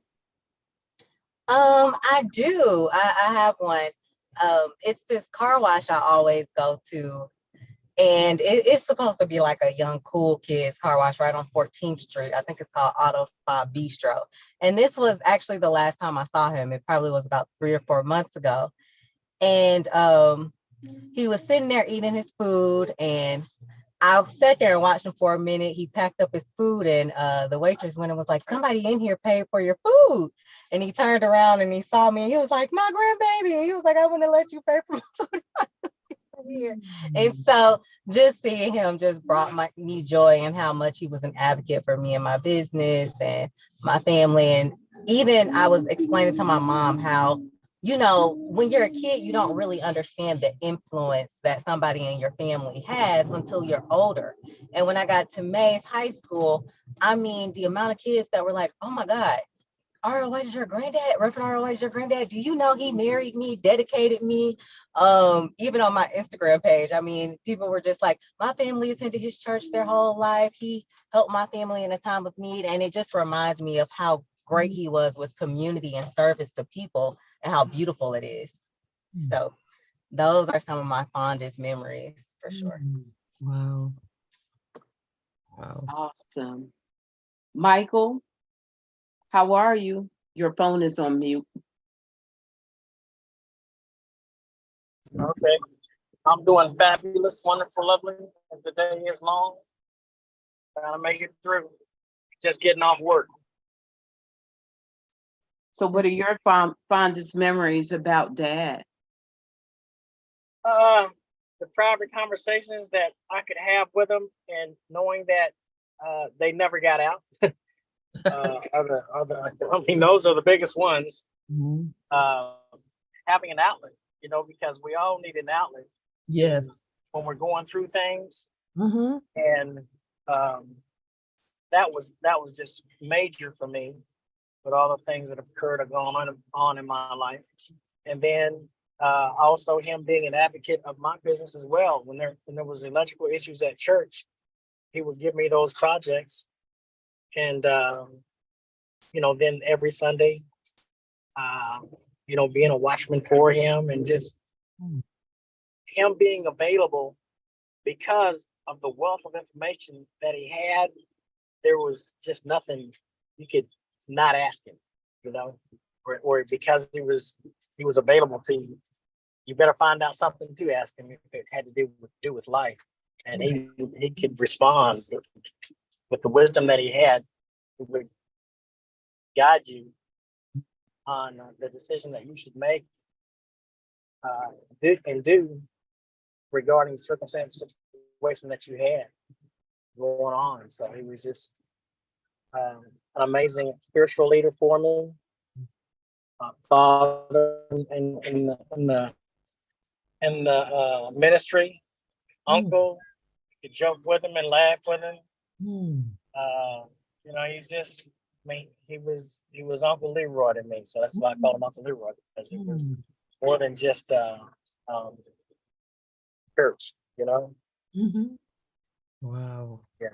I do. I have one. It's this car wash I always go to, and it's supposed to be like a young, cool kids car wash right on 14th Street. I think it's called Auto Spa Bistro. And this was actually the last time I saw him. It probably was about 3 or 4 months ago. And he was sitting there eating his food, and I sat there and watched him for a minute. He packed up his food, and the waitress went and was like, somebody in here paid for your food. And he turned around and he saw me, and he was like, my grandbaby. And he was like, I want to let you pay for my food here. And so just seeing him just brought me joy, and how much he was an advocate for me and my business and my family. And even I was explaining to my mom how, when you're a kid, you don't really understand the influence that somebody in your family has until you're older. And when I got to Mays High School, I mean, the amount of kids that were like, oh my God, ROH is your granddad? Reverend ROH is your granddad? Do you know he married me, dedicated me? Even on my Instagram page, I mean, people were just like, my family attended his church their whole life. He helped my family in a time of need. And it just reminds me of how great he was with community and service to people, and how beautiful it is. So those are some of my fondest memories, for sure. Wow. Awesome. Michael, how are you? Your phone is on mute. Okay. I'm doing fabulous, wonderful, lovely. As the day is long, gotta make it through. just getting off work. So what are your fondest memories about Dad? The private conversations that I could have with them, and knowing that they never got out. Those are the biggest ones. Mhm. Having an outlet, because we all need an outlet. Yes. When we're going through things, Mm-hmm. and that was just major for me, with all the things that have occurred or gone on in my life, and then also him being an advocate of my business as well. When there was electrical issues at church, he would give me those projects, and then every Sunday, being a watchman for him, and just him being available because of the wealth of information that he had. There was just nothing you could not ask him, or because he was available to you. You better find out something to ask him if it had to do with life, and he could respond with the wisdom that he had. He would guide you on the decision that you should make do regarding the circumstance situation that you had going on. So he was just an amazing spiritual leader for me, father in the ministry, uncle. You could joke with him and laugh with him. He's just, he was Uncle Leroy to me, so that's why I call him Uncle Leroy, because it was more than just church, Wow. Yeah.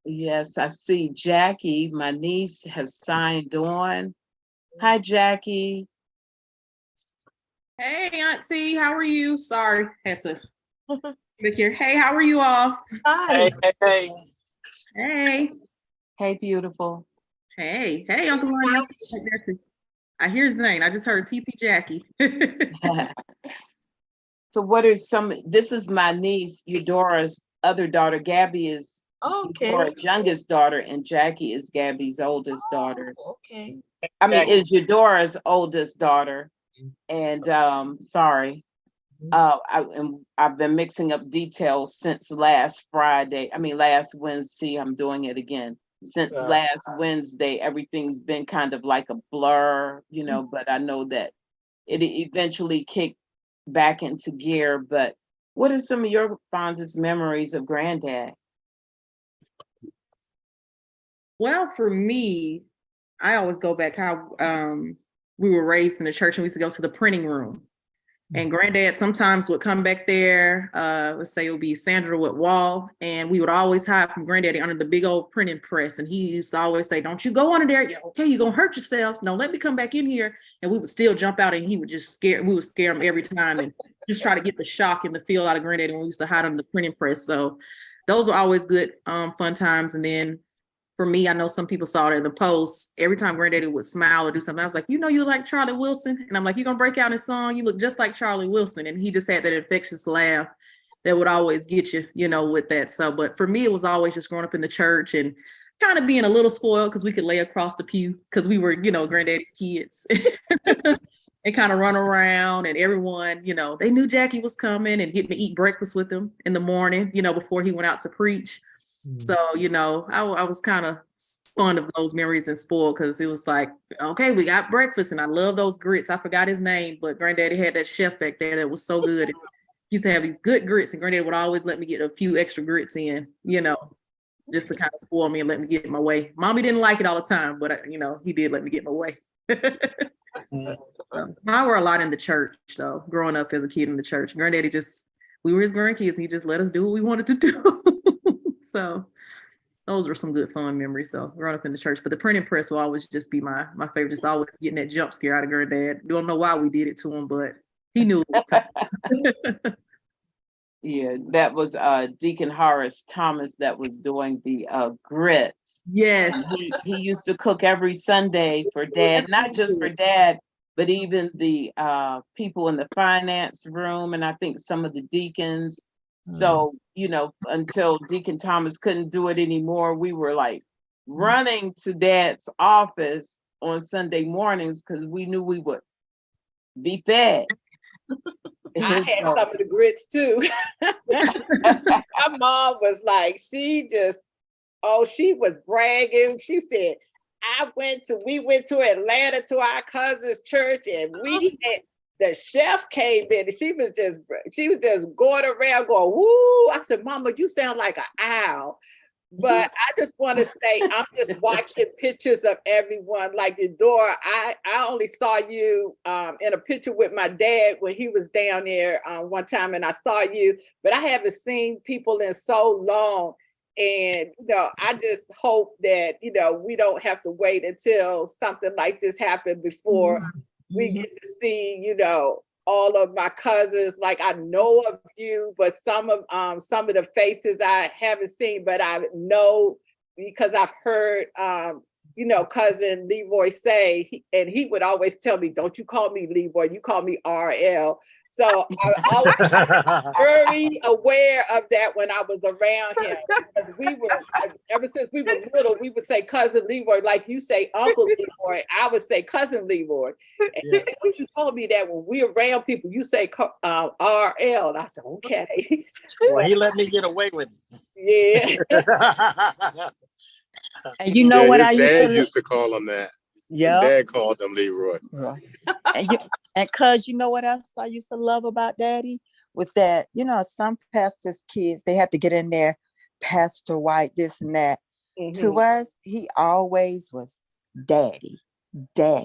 Yes, I see Jackie, my niece, has signed on. Hi, Jackie. Hey, Auntie, how are you? Sorry, had to look here. Hey, how are you all? Hi. Hey. Hey. Hey, beautiful. Hey, Uncle Ron. I hear Zane. I just heard TT Jackie. So what are this is my niece, Eudora's other daughter. Gabby is Eudora's youngest daughter, and Jackie is Gabby's oldest daughter. Okay. Is Eudora's oldest daughter. And sorry, I've been mixing up details since last Wednesday. I'm doing it again. Since last Wednesday, everything's been kind of like a blur, but I know that it eventually kicked back into gear. But what are some of your fondest memories of Granddad? Well, for me, I always go back how we were raised in the church, and we used to go to the printing room. And Granddad sometimes would come back there, let's say it would be Sandra with Wall, and we would always hide from Granddaddy under the big old printing press. And he used to always say, "Don't you go under there. Yeah, okay, you're going to hurt yourselves. No, let me come back in here." And we would still jump out, and he would just we would scare him every time and just try to get the shock and the feel out of Granddaddy when we used to hide under the printing press. So those were always good, fun times. And then for me, I know some people saw it in the post. Every time Granddaddy would smile or do something, I was like, you like Charlie Wilson? And I'm like, you gonna break out in song? You look just like Charlie Wilson. And he just had that infectious laugh that would always get you, with that. So, but for me, it was always just growing up in the church and kind of being a little spoiled because we could lay across the pew because we were, Granddaddy's kids and kind of run around, and everyone, they knew Jackie was coming and getting to eat breakfast with him in the morning, before he went out to preach. So, I was kind of fond of those memories and spoiled because it was like, okay, we got breakfast, and I love those grits. I forgot his name, but Granddaddy had that chef back there that was so good. He used to have these good grits, and Granddaddy would always let me get a few extra grits in, just to kind of spoil me and let me get my way. Mommy didn't like it all the time, but he did let me get my way. I were a lot in the church, though, growing up as a kid in the church. Granddaddy we were his grandkids, and he just let us do what we wanted to do. So those were some good fun memories, though, growing up in the church. But the printing press will always just be my favorite. Just always getting that jump scare out of Granddad. Don't know why we did it to him, but he knew it was coming. Yeah, that was Deacon Horace Thomas that was doing the grits. Yes. He used to cook every Sunday for Dad, not just for Dad, but even the people in the finance room, and I think some of the deacons. So, until Deacon Thomas couldn't do it anymore, we were like running to Dad's office on Sunday mornings because we knew we would be fed. I had some of the grits too. My mom was like, she was bragging. She said, we went to Atlanta to our cousin's church, and the chef came in, and she was just going around going, woo. I said, Mama, you sound like an owl. But I just want to say, I'm just watching pictures of everyone. Like Eudora, I only saw you in a picture with my dad when he was down there one time, and I saw you, but I haven't seen people in so long. And, I just hope that, we don't have to wait until something like this happened before we get to see, all of my cousins. Like, I know of you, but some of the faces I haven't seen, but I know because I've heard, cousin Leroy say, and he would always tell me, don't you call me Leroy, you call me RL. So I was very aware of that when I was around him. Because we were, ever since we were little, we would say cousin Leroy, like you say Uncle Leroy, I would say cousin Leroy. And he said, you told me that when we're around people, you say RL. And I said, okay. Well, he let me get away with it. Yeah. And you know what I used to call him that. Yeah. Dad called him Leroy. Right. And cuz you know what else I used to love about Daddy was that, some pastors' kids, they had to get in there, Pastor White, this and that. Mm-hmm. To us, he always was Daddy. Yeah.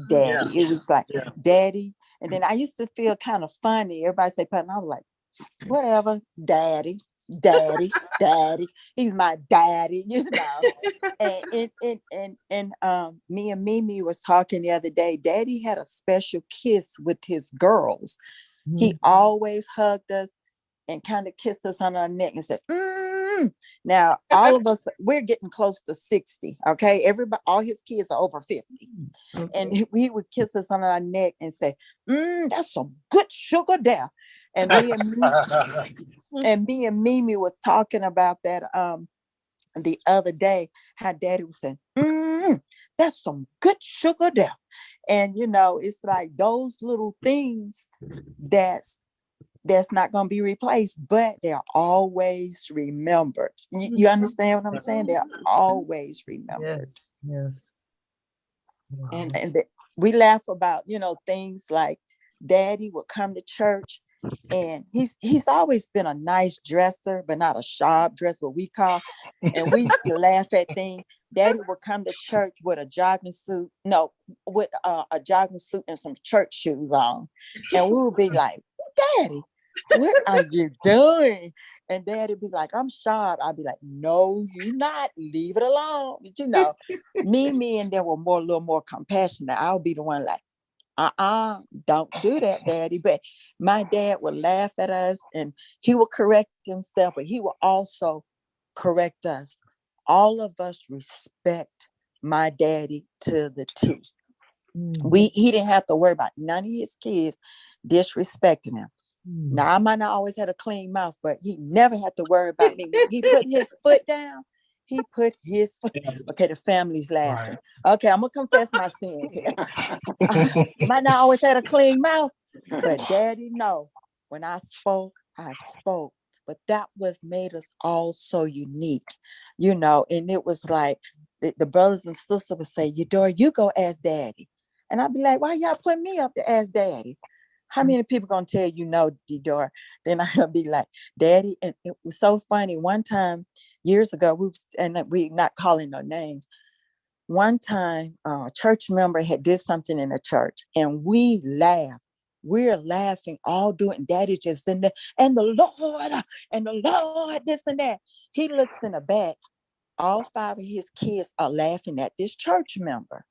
It was like Daddy. And then I used to feel kind of funny. Everybody say, and I was like, whatever, Daddy. He's my daddy, And me and Mimi was talking the other day. Daddy had a special kiss with his girls. He always hugged us and kind of kissed us on our neck and said, Now, all of us, we're getting close to 60. Okay. Everybody, all his kids are over 50. And he would kiss us on our neck and say, that's some good sugar there. And me and Mimi was talking about that the other day, how Daddy was saying, that's some good sugar there. And it's like those little things that's not going to be replaced, but they're always remembered. You understand what I'm saying? They're always remembered. Yes. Wow. And we laugh about things like Daddy would come to church. And he's always been a nice dresser, but not a sharp dress, what we call. And we used to laugh at things. Daddy would come to church with a jogging suit, a jogging suit and some church shoes on. And we would be like, Daddy, what are you doing? And Daddy'd be like, I'm sharp. I'd be like, no, you're not. Leave it alone. Me and them were a little more compassionate. I'll be the one like, don't do that, Daddy. But my dad would laugh at us and he would correct himself, but he would also correct us. All of us respect my daddy to the T. He didn't have to worry about none of his kids disrespecting him. Now, I might not always had a clean mouth, but he never had to worry about me. He put his foot down. Okay, the family's laughing. Right. Okay, I'm gonna confess my sins here. Might not always had a clean mouth, but Daddy, no. When I spoke. But that was made us all so unique, and it was like the brothers and sisters would say, Eudora, you go ask Daddy. And I'd be like, why y'all put me up to ask Daddy? How many people gonna tell you no, Eudora? Then I'll be like, Daddy. And it was so funny. One time, years ago, we not calling no names. One time, a church member had did something in the church, and we laughed. We're laughing, all doing. Daddy just in there, and the Lord, this and that. He looks in the back. All 5 of his kids are laughing at this church member.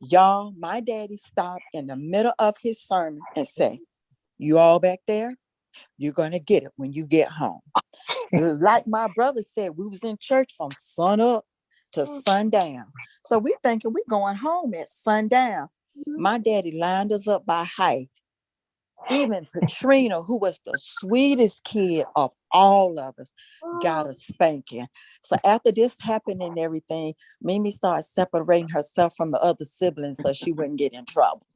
Y'all, my daddy stopped in the middle of his sermon and said, you all back there, you're going to get it when you get home. Like my brother said, we was in church from sun up to sundown. So we thinking we going home at sundown. My daddy lined us up by height. Even Patrina, who was the sweetest kid of all of us, got a spanking. So after this happened and everything, Mimi started separating herself from the other siblings so she wouldn't get in trouble.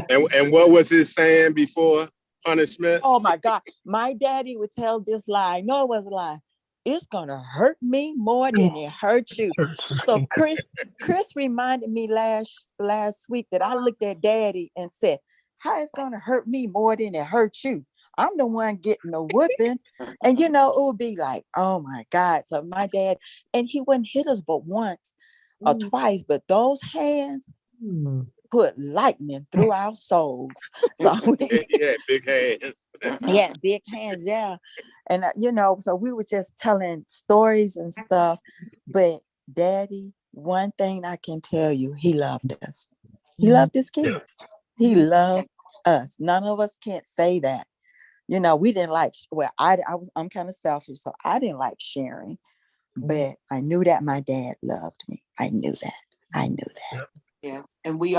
And what was his saying before punishment? Oh my God. My daddy would tell this lie. No, it wasn't a lie. It's gonna hurt me more than it hurt you. So Chris reminded me last week that I looked at Daddy and said, how it's gonna hurt me more than it hurt you? I'm the one getting the whooping. And it would be like, oh my God. So my dad, and he wouldn't hit us but once or twice, but those hands put lightning through our souls. So yeah, big hands. yeah, big hands, yeah. And so we were just telling stories and stuff. But Daddy, one thing I can tell you, he loved us. He loved his kids. He loved us. None of us can't say that. We didn't like, I'm kind of selfish, so I didn't like sharing. But I knew that my dad loved me. I knew that. Yes, and we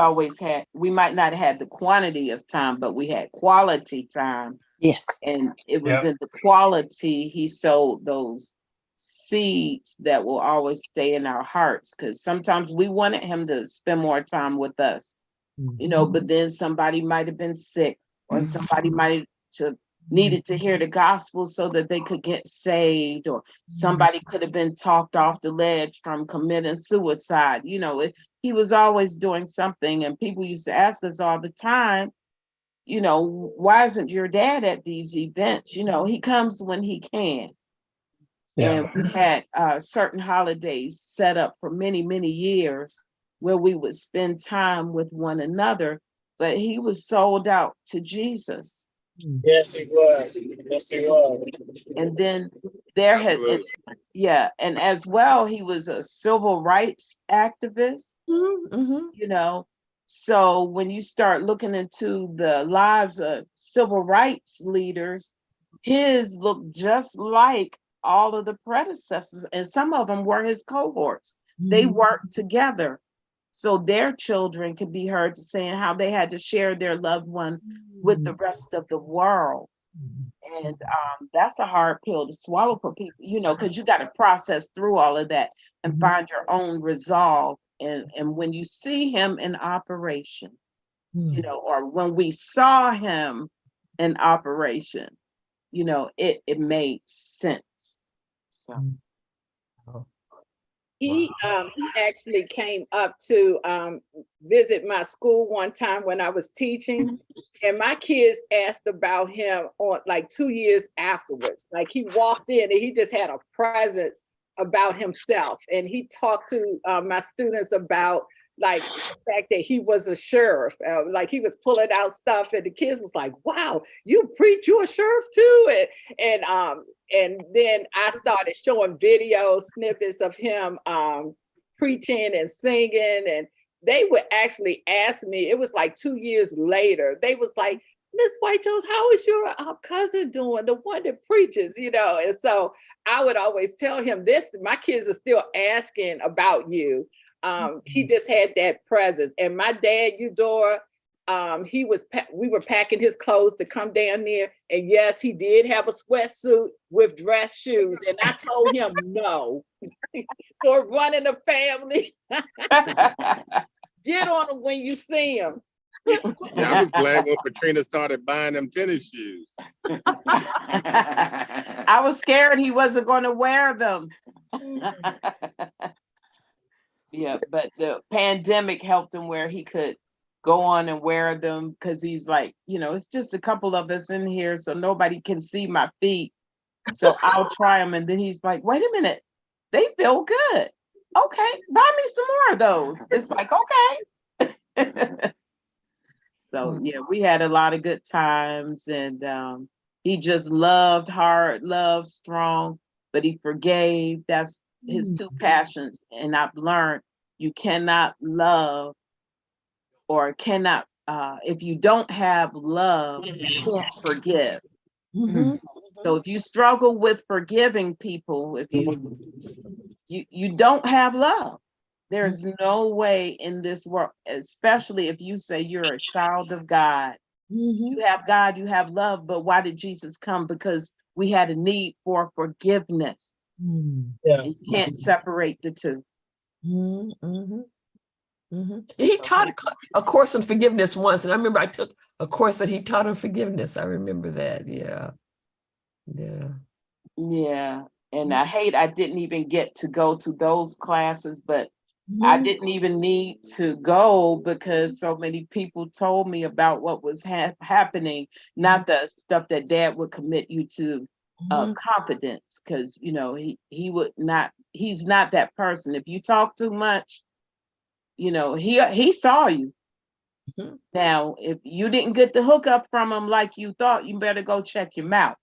might not have had the quantity of time, but we had quality time. Yes. And it was in the quality he sowed those seeds that will always stay in our hearts. Because sometimes we wanted him to spend more time with us, but then somebody might have been sick, or somebody might have needed to hear the gospel so that they could get saved, or somebody could have been talked off the ledge from committing suicide. He was always doing something, and people used to ask us all the time, why isn't your dad at these events? He comes when he can. And we had certain holidays set up for many, many years where we would spend time with one another, but he was sold out to Jesus. Yes, he was. Yes, he was. And then there had, and as well, he was a civil rights activist, So when you start looking into the lives of civil rights leaders, his looked just like all of the predecessors, and some of them were his cohorts. They worked together so their children could be heard saying how they had to share their loved one with the rest of the world. And that's a hard pill to swallow for people, because you got to process through all of that and find your own resolve. And when you see him in operation, or when we saw him in operation, it made sense. So he actually came up to visit my school one time when I was teaching, and my kids asked about him on like 2 years afterwards. Like, he walked in and he just had a presence about himself, and he talked to my students about like the fact that he was a sheriff, like he was pulling out stuff, and the kids was like, "Wow, you preach, you a sheriff too?" And then I started showing video snippets of him preaching and singing, and they would actually ask me. It was like 2 years later. They was like, "Miss White Jones, how is your cousin doing? The one that preaches, And so I would always tell him this: my kids are still asking about you. He just had that presence. And my dad, Eudora, we were packing his clothes to come down there. And yes, he did have a sweatsuit with dress shoes. And I told him no. For running a family, get on him when you see him. I was glad when Patrina started buying them tennis shoes. I was scared he wasn't going to wear them. Yeah, but the pandemic helped him where he could go on and wear them, because he's like, it's just a couple of us in here, so nobody can see my feet. So I'll try them. And then he's like, wait a minute, they feel good. Okay, buy me some more of those. It's like, okay. So yeah, we had a lot of good times, and he just loved hard, loved strong, but he forgave. That's his two passions. And I've learned you cannot love, or cannot, if you don't have love, you can't forgive. So if you struggle with forgiving people, if you don't have love. There's no way in this world, especially if you say you're a child of God, You have God, you have love, but why did Jesus come? Because we had a need for forgiveness. Yeah. And you can't separate the two. He taught a course on forgiveness once, and I remember I took a course that he taught on forgiveness. I remember that. Yeah. And I didn't even get to go to those classes, but I didn't even need to go because so many people told me about what was happening, not the stuff that Dad would commit you to confidence, because he would not, he's not that person. If you talk too much, he saw you. Now, if you didn't get the hookup from him like you thought, you better go check your mouth.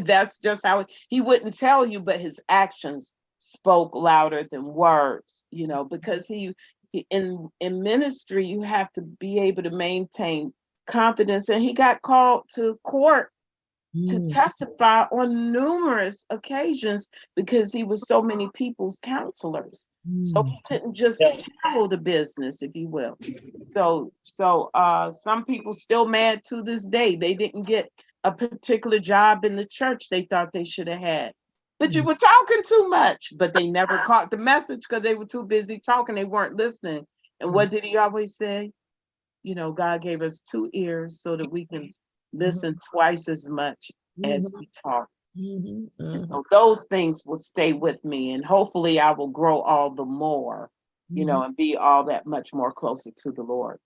That's just how he wouldn't tell you, but his actions spoke louder than words, because he in ministry, you have to be able to maintain confidence. And he got called to court to testify on numerous occasions because he was so many people's counselors. So he couldn't just tell the business, if you will. So some people still mad to this day. They didn't get a particular job in the church they thought they should have had. But you were talking too much, but they never caught the message because they were too busy talking. They weren't listening. And what did he always say? God gave us 2 ears so that we can listen twice as much as we talk. And so those things will stay with me, and hopefully I will grow all the more, and be all that much more closer to the Lord.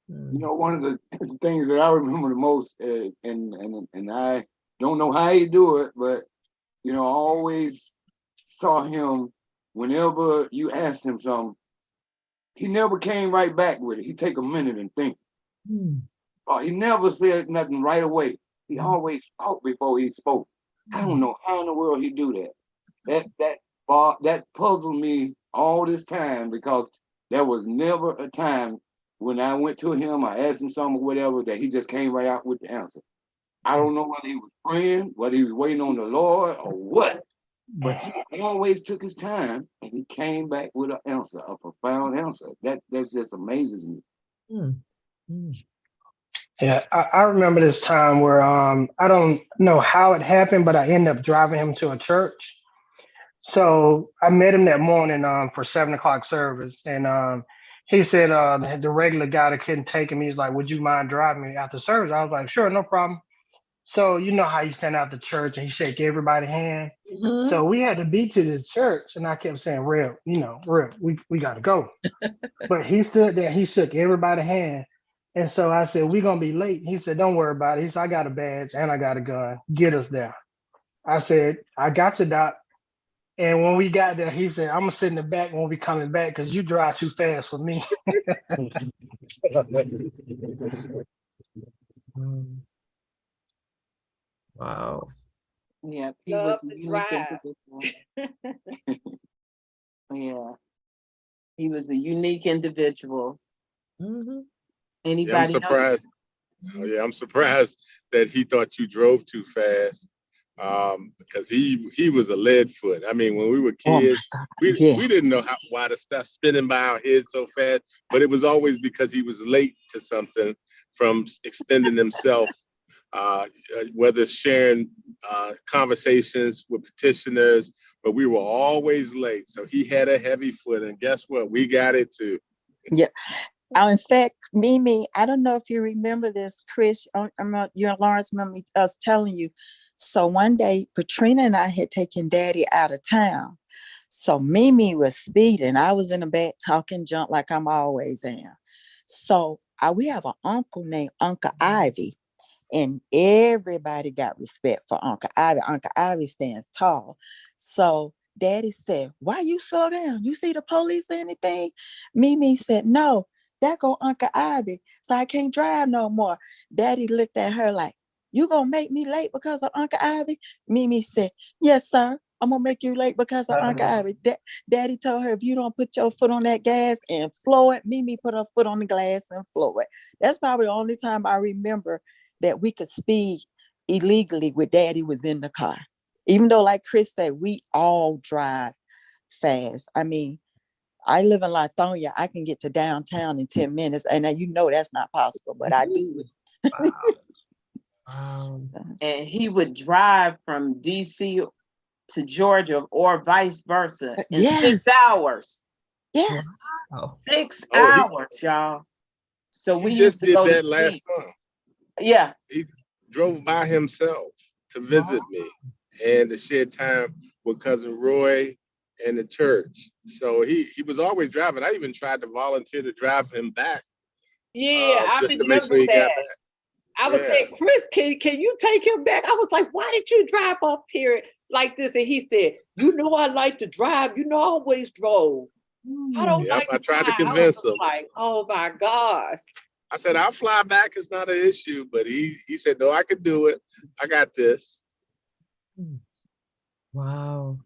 One of the things that I remember the most, and I don't know how he do it, but I always saw him whenever you asked him something, he never came right back with it. He'd take a minute and think. He never said nothing right away. He always thought before he spoke. I don't know how in the world he do that. That puzzled me all this time, because there was never a time when I went to him, I asked him something or whatever, that he just came right out with the answer. I don't know whether he was praying, whether he was waiting on the Lord or what, but he always took his time and he came back with an answer, a profound answer. That just amazes me. Yeah, I remember this time where I don't know how it happened, but I ended up driving him to a church. So I met him that morning for 7:00 service, and he said the regular guy that couldn't take him, he's like, "Would you mind driving me after service?" I was like, "Sure, no problem." So you know how you stand out the church and he shake everybody's hand. So we had to be to the church, and I kept saying, "Real, Real, we got to go." But he stood there, he shook everybody's hand. And so I said, "We're going to be late." He said, "Don't worry about it." He said, "I got a badge and I got a gun. Get us there." I said, "I got you, Doc." And when we got there, he said, "I'm going to sit in the back when we coming back because you drive too fast for me." Wow. Yeah, he was a unique individual. Yeah. He was a unique individual. Anybody I'm surprised. I'm surprised that he thought you drove too fast, because he was a lead foot. I mean, when we were kids, we didn't know why the stuff spinning by our heads so fast, but it was always because he was late to something from extending himself, whether sharing conversations with petitioners, but we were always late. So he had a heavy foot, and guess what? We got it too. Yeah. In fact, Mimi, I don't know if you remember this, Chris, you and Lawrence remember us telling you. So one day, Patrina and I had taken Daddy out of town. So Mimi was speeding. I was in the back talking junk like I'm always am. So we have an uncle named Uncle Ivy, and everybody got respect for Uncle Ivy. Uncle Ivy stands tall. So Daddy said, "Why you slow down? You see the police or anything?" Mimi said, "No, there go Uncle Ivy, so I can't drive no more." Daddy looked at her like, "You gonna make me late because of Uncle Ivy?" Mimi said, "Yes, sir. I'm gonna make you late because of Uncle Ivy." Daddy told her, "If you don't put your foot on that gas and floor it," Mimi put her foot on the glass and floor it. That's probably the only time I remember that we could speed illegally with Daddy was in the car. Even though, like Chris said, we all drive fast. I mean, I live in Lithonia. I can get to downtown in 10 minutes. And you know that's not possible, but I do it. Wow. And he would drive from DC to Georgia or vice versa in Yes. 6 hours. Yes. Wow. 6 Oh, hours, y'all. So we He used just to did go to that last sleep. month. Yeah. He drove by himself to visit me and to share time with cousin Roy and the church. So he was always driving. I even tried to volunteer to drive him back. Yeah, I just to make remember sure he got that. back. I was saying, Chris, can you take him back? I was like, why did you drive up here like this? And he said, you know, I like to drive. You know, I always drove. I don't Yep, like I to tried to drive. convince I was him. like, oh my gosh. I said, I'll fly back. It's not an issue. But he said, no, I could do it. I got this. Wow.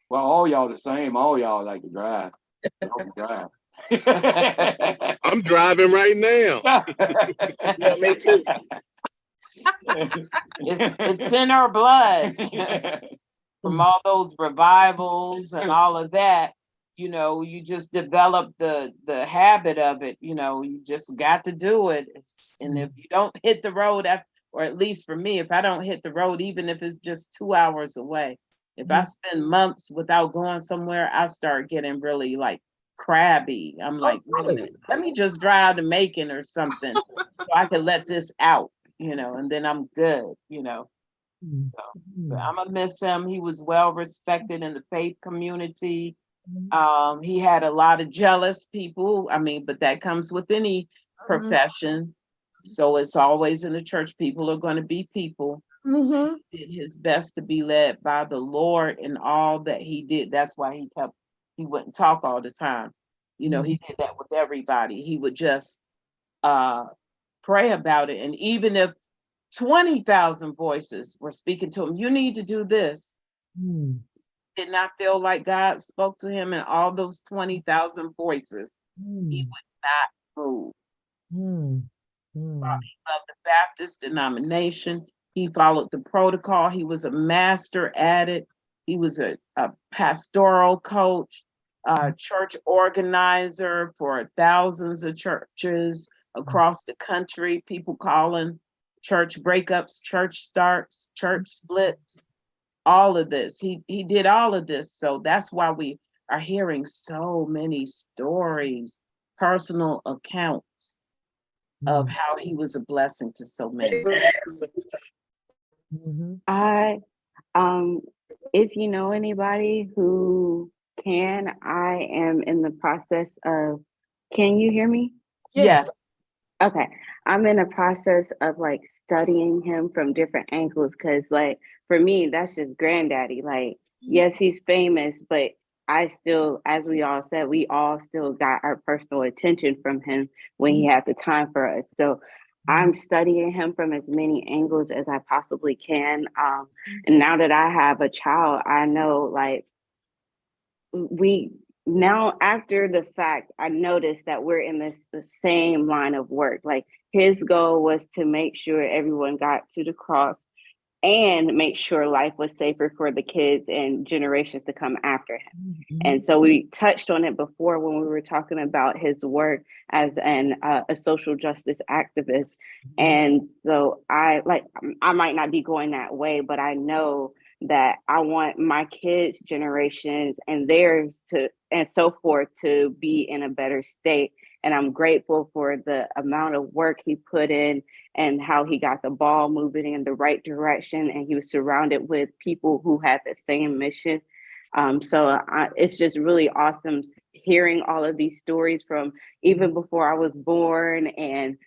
Well, all y'all the same. All y'all like to drive. Y'all can drive. I'm driving right now. Yeah, me too. It's in our blood. From all those revivals and all of that, you know, you just develop the habit of it. You know, you just got to do it. And if you don't hit the road, or at least for me, if I don't hit the road, even if it's just 2 hours away, if I spend months without going somewhere, I start getting really like crabby. I'm like, wait a minute, let me just drive to Macon or something so I can let this out, you know, and then I'm good, you know. But I'm gonna miss him. He was well respected in the faith community. He had a lot of jealous people. I mean, but that comes with any profession. So it's always in the church. People are going to be people. He did his best to be led by the Lord in all that he did. That's why he wouldn't talk all the time. You know, he did that with everybody. He would just pray about it. And even if 20,000 voices were speaking to him, you need to do this. Did not feel like God spoke to him in all those 20,000 voices. He would not move. He loved the Baptist denomination. He followed the protocol. He was a master at it. He was a pastoral coach, church organizer for thousands of churches across the country, people calling church breakups, church starts, church splits, all of this. He did all of this. So that's why we are hearing so many stories, personal accounts of how he was a blessing to so many. If you know anybody who can, I am in the process of, can you hear me? Yes. Okay. I'm in a process of like studying him from different angles because like for me, that's just granddaddy. Like, yes, he's famous, but I still, as we all said, we all still got our personal attention from him when he had the time for us. So I'm studying him from as many angles as I possibly can. And now that I have a child, I know like now after the fact, I noticed that we're in the same line of work. Like his goal was to make sure everyone got to the cross and make sure life was safer for the kids and generations to come after him. And so we touched on it before when we were talking about his work as a social justice activist. And so I might not be going that way, but I know that I want my kids' generations and theirs and so forth to be in a better state. And I'm grateful for the amount of work he put in and how he got the ball moving in the right direction. And he was surrounded with people who had the same mission. It's just really awesome hearing all of these stories from even before I was born and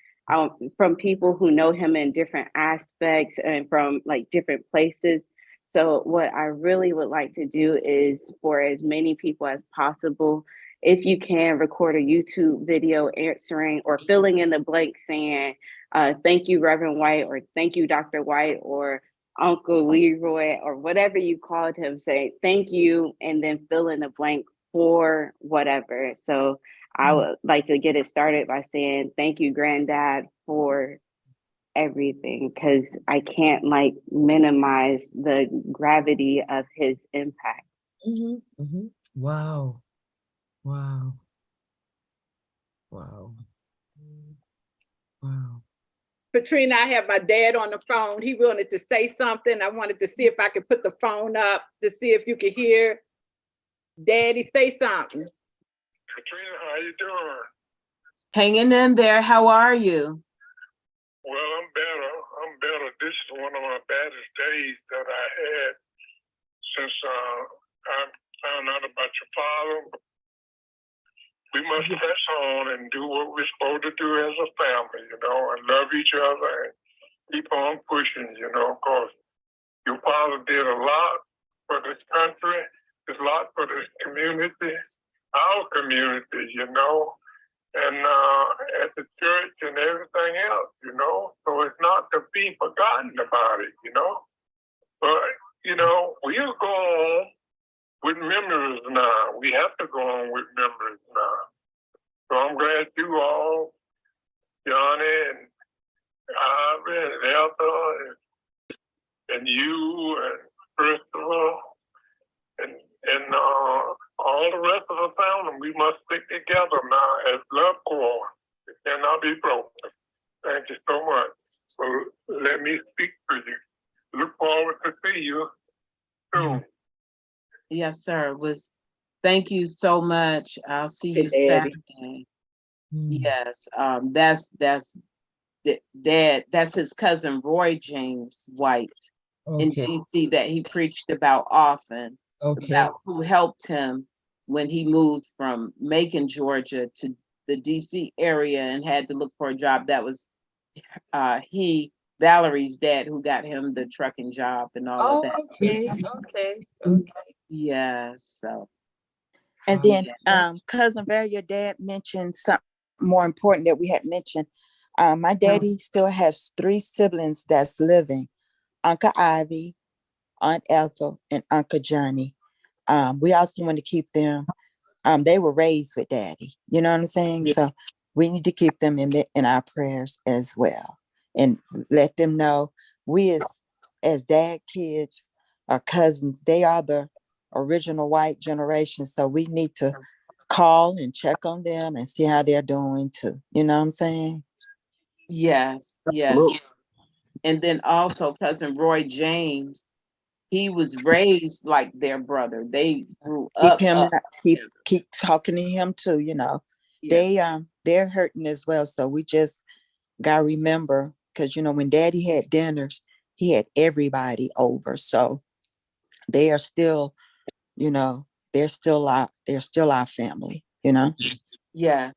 from people who know him in different aspects and from like different places. So what I really would like to do is for as many people as possible, if you can record a YouTube video answering or filling in the blank saying, thank you, Reverend White, or thank you, Dr. White, or Uncle Leroy, or whatever you called him, say thank you, and then fill in the blank for whatever. So I would like to get it started by saying thank you, Granddad, for everything, because I can't like minimize the gravity of his impact. Wow. Wow. Wow. Wow. Patrina, I have my dad on the phone. He wanted to say something. I wanted to see if I could put the phone up to see if you could hear. Daddy, say something. Patrina, how you doing? Hanging in there. How are you? Well, I'm better. I'm better. This is one of my baddest days that I had since I found out about your father. We must press on and do what we're supposed to do as a family, you know, and love each other and keep on pushing, you know, because your father did a lot for this country, did a lot for this community, our community, you know, and at the church and everything else, you know. So it's not to be forgotten about it, you know. But, you know, we'll go on with memories now. We have to go on with memories now. So I'm glad you all, Johnny and Ivy and Elsa and you and Christopher and all the rest of the family, we must stick together now as love core. It cannot be broken. Thank you so much for letting me speak to you. Look forward to see you soon. Yes, sir. Thank you so much. I'll see you Saturday. Yes, that's Dad. That's his cousin Roy James White in DC that he preached about often. About who helped him when he moved from Macon, Georgia to the DC area and had to look for a job. That was Valerie's dad who got him the trucking job and all of that. Okay. Yes. So. And then cousin Val, your dad mentioned something more important that we had mentioned. My daddy still has 3 siblings that's living: Uncle Ivy, Aunt Ethel, and Uncle Johnny. We also want to keep them. They were raised with Daddy. You know what I'm saying? Yeah. So we need to keep them in our prayers as well, and let them know we as dad kids, our cousins, they are the original white generation. So we need to call and check on them and see how they're doing too. You know what I'm saying? Yes. And then also cousin Roy James, he was raised like their brother. They grew up. Keep talking to him too, you know. Yeah. They're hurting as well. So we just gotta remember, because you know, when Daddy had dinners, he had everybody over. So they are still, you know, they're still our family, you know. Yeah.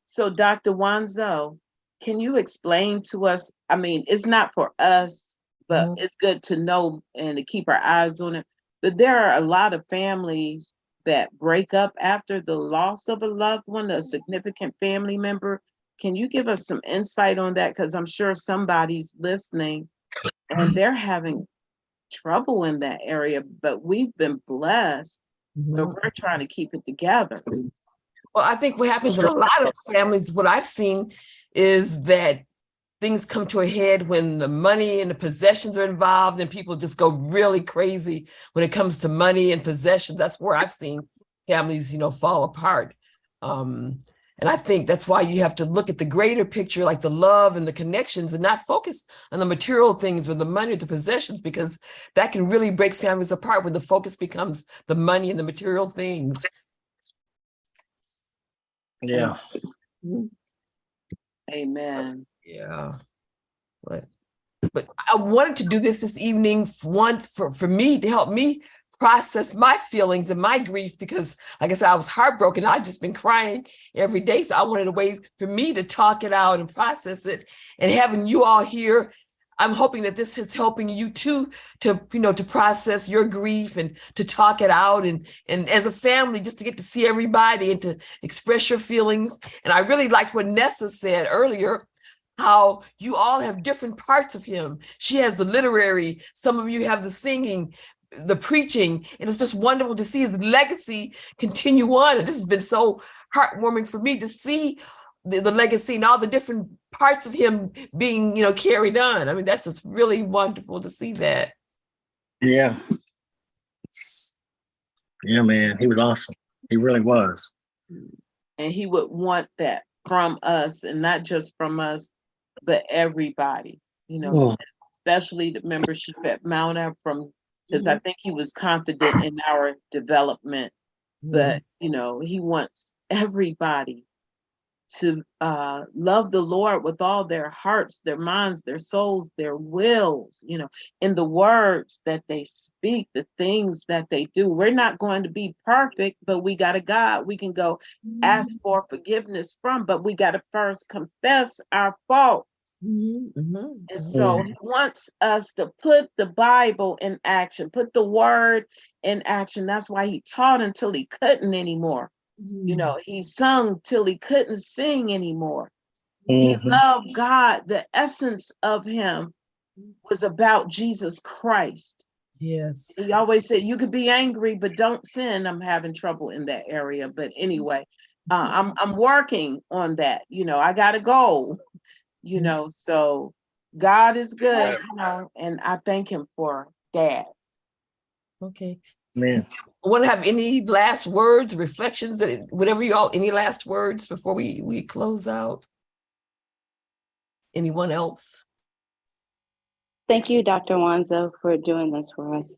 So Dr. Wanzo, can you explain to us? I mean, it's not for us, but it's good to know and to keep our eyes on it. But there are a lot of families that break up after the loss of a loved one, a significant family member. Can you give us some insight on that? Because I'm sure somebody's listening and they're having trouble in that area, but we've been blessed, but we're trying to keep it together. Well, I think what happens in a lot of families, what I've seen is that things come to a head when the money and the possessions are involved, and people just go really crazy when it comes to money and possessions. That's where I've seen families, you know, fall apart. And I think that's why you have to look at the greater picture, like the love and the connections, and not focus on the material things or the money or the possessions, because that can really break families apart when the focus becomes the money and the material things. Yeah. Amen. Yeah. But I wanted to do this evening for me to help me process my feelings and my grief, because like I said, I was heartbroken. I've just been crying every day. So I wanted a way for me to talk it out and process it. And having you all here, I'm hoping that this is helping you too, to, you know, to process your grief and to talk it out, and as a family, just to get to see everybody and to express your feelings. And I really like what Nessa said earlier, how you all have different parts of him. She has the literary, some of you have the singing, the preaching, and it's just wonderful to see his legacy continue on. And this has been so heartwarming for me to see the legacy and all the different parts of him being, you know, carried on. I mean, that's just really wonderful to see that. Yeah. Yeah, man, he was awesome. He really was. And he would want that from us, and not just from us, but everybody, especially the membership at Mount Ephraim, because I think he was confident in our development. But, he wants everybody to love the Lord with all their hearts, their minds, their souls, their wills, in the words that they speak, the things that they do. We're not going to be perfect, but we got a God we can go ask for forgiveness from, but we got to first confess our faults. And so he wants us to put the Bible in action, put the word in action. That's why he taught until he couldn't anymore. He sung till he couldn't sing anymore. He loved God. The essence of him was about Jesus Christ. Yes. He always said, you could be angry, but don't sin. I'm having trouble in that area. But anyway, I'm working on that. I got to go, so God is good, and I thank him for Dad. Okay. Man. Want to have any last words, reflections, whatever any last words before we close out? Anyone else? Thank you, Dr. Wanzo, for doing this for us.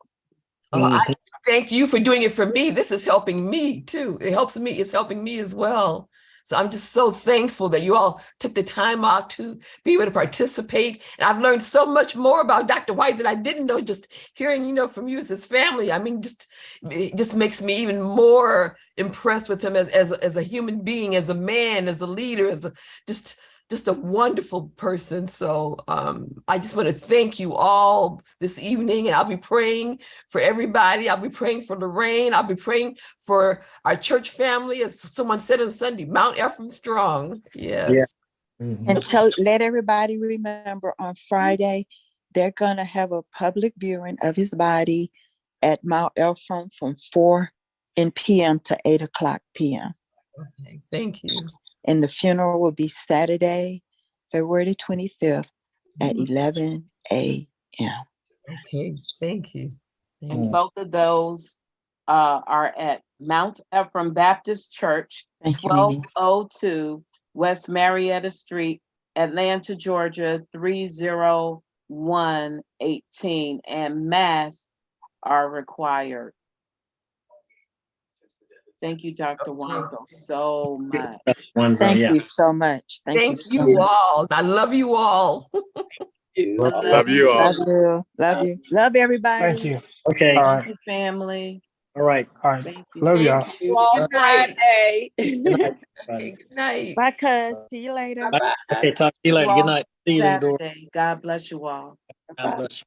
I thank you for doing it for me. This is helping me too. It helps me. It's helping me as well. So I'm just so thankful that you all took the time out to be able to participate. And I've learned so much more about Dr. White that I didn't know, just hearing, from you as his family. I mean, it just makes me even more impressed with him as a human being, as a man, as a leader, just a wonderful person. So I just want to thank you all this evening, and I'll be praying for everybody. I'll be praying for Lorraine. I'll be praying for our church family, as someone said on Sunday, Mount Ephraim strong. Yes. Yeah. And so let everybody remember, on Friday, they're going to have a public viewing of his body at Mount Ephraim from 4 p.m. to 8 o'clock p.m. Okay, thank you. And the funeral will be Saturday, February 25th at 11 a.m. Okay, thank you. And both of those are at Mount Ephraim Baptist Church, 1202 West Marietta Street, Atlanta, Georgia, 30118. And masks are required. Thank you, Dr. Wanzo, so much. Thank you so much. Thank you all. I love you all. Love you all. Love you. Love everybody. Thank you. Okay. All right. Thank you, family. All right. Thank you. Love y'all. Good night. Good night. Good night. Bye, cuz. See you later. Okay, talk to you later. Good night. See you, Lord. Saturday. God bless you all. God bless you.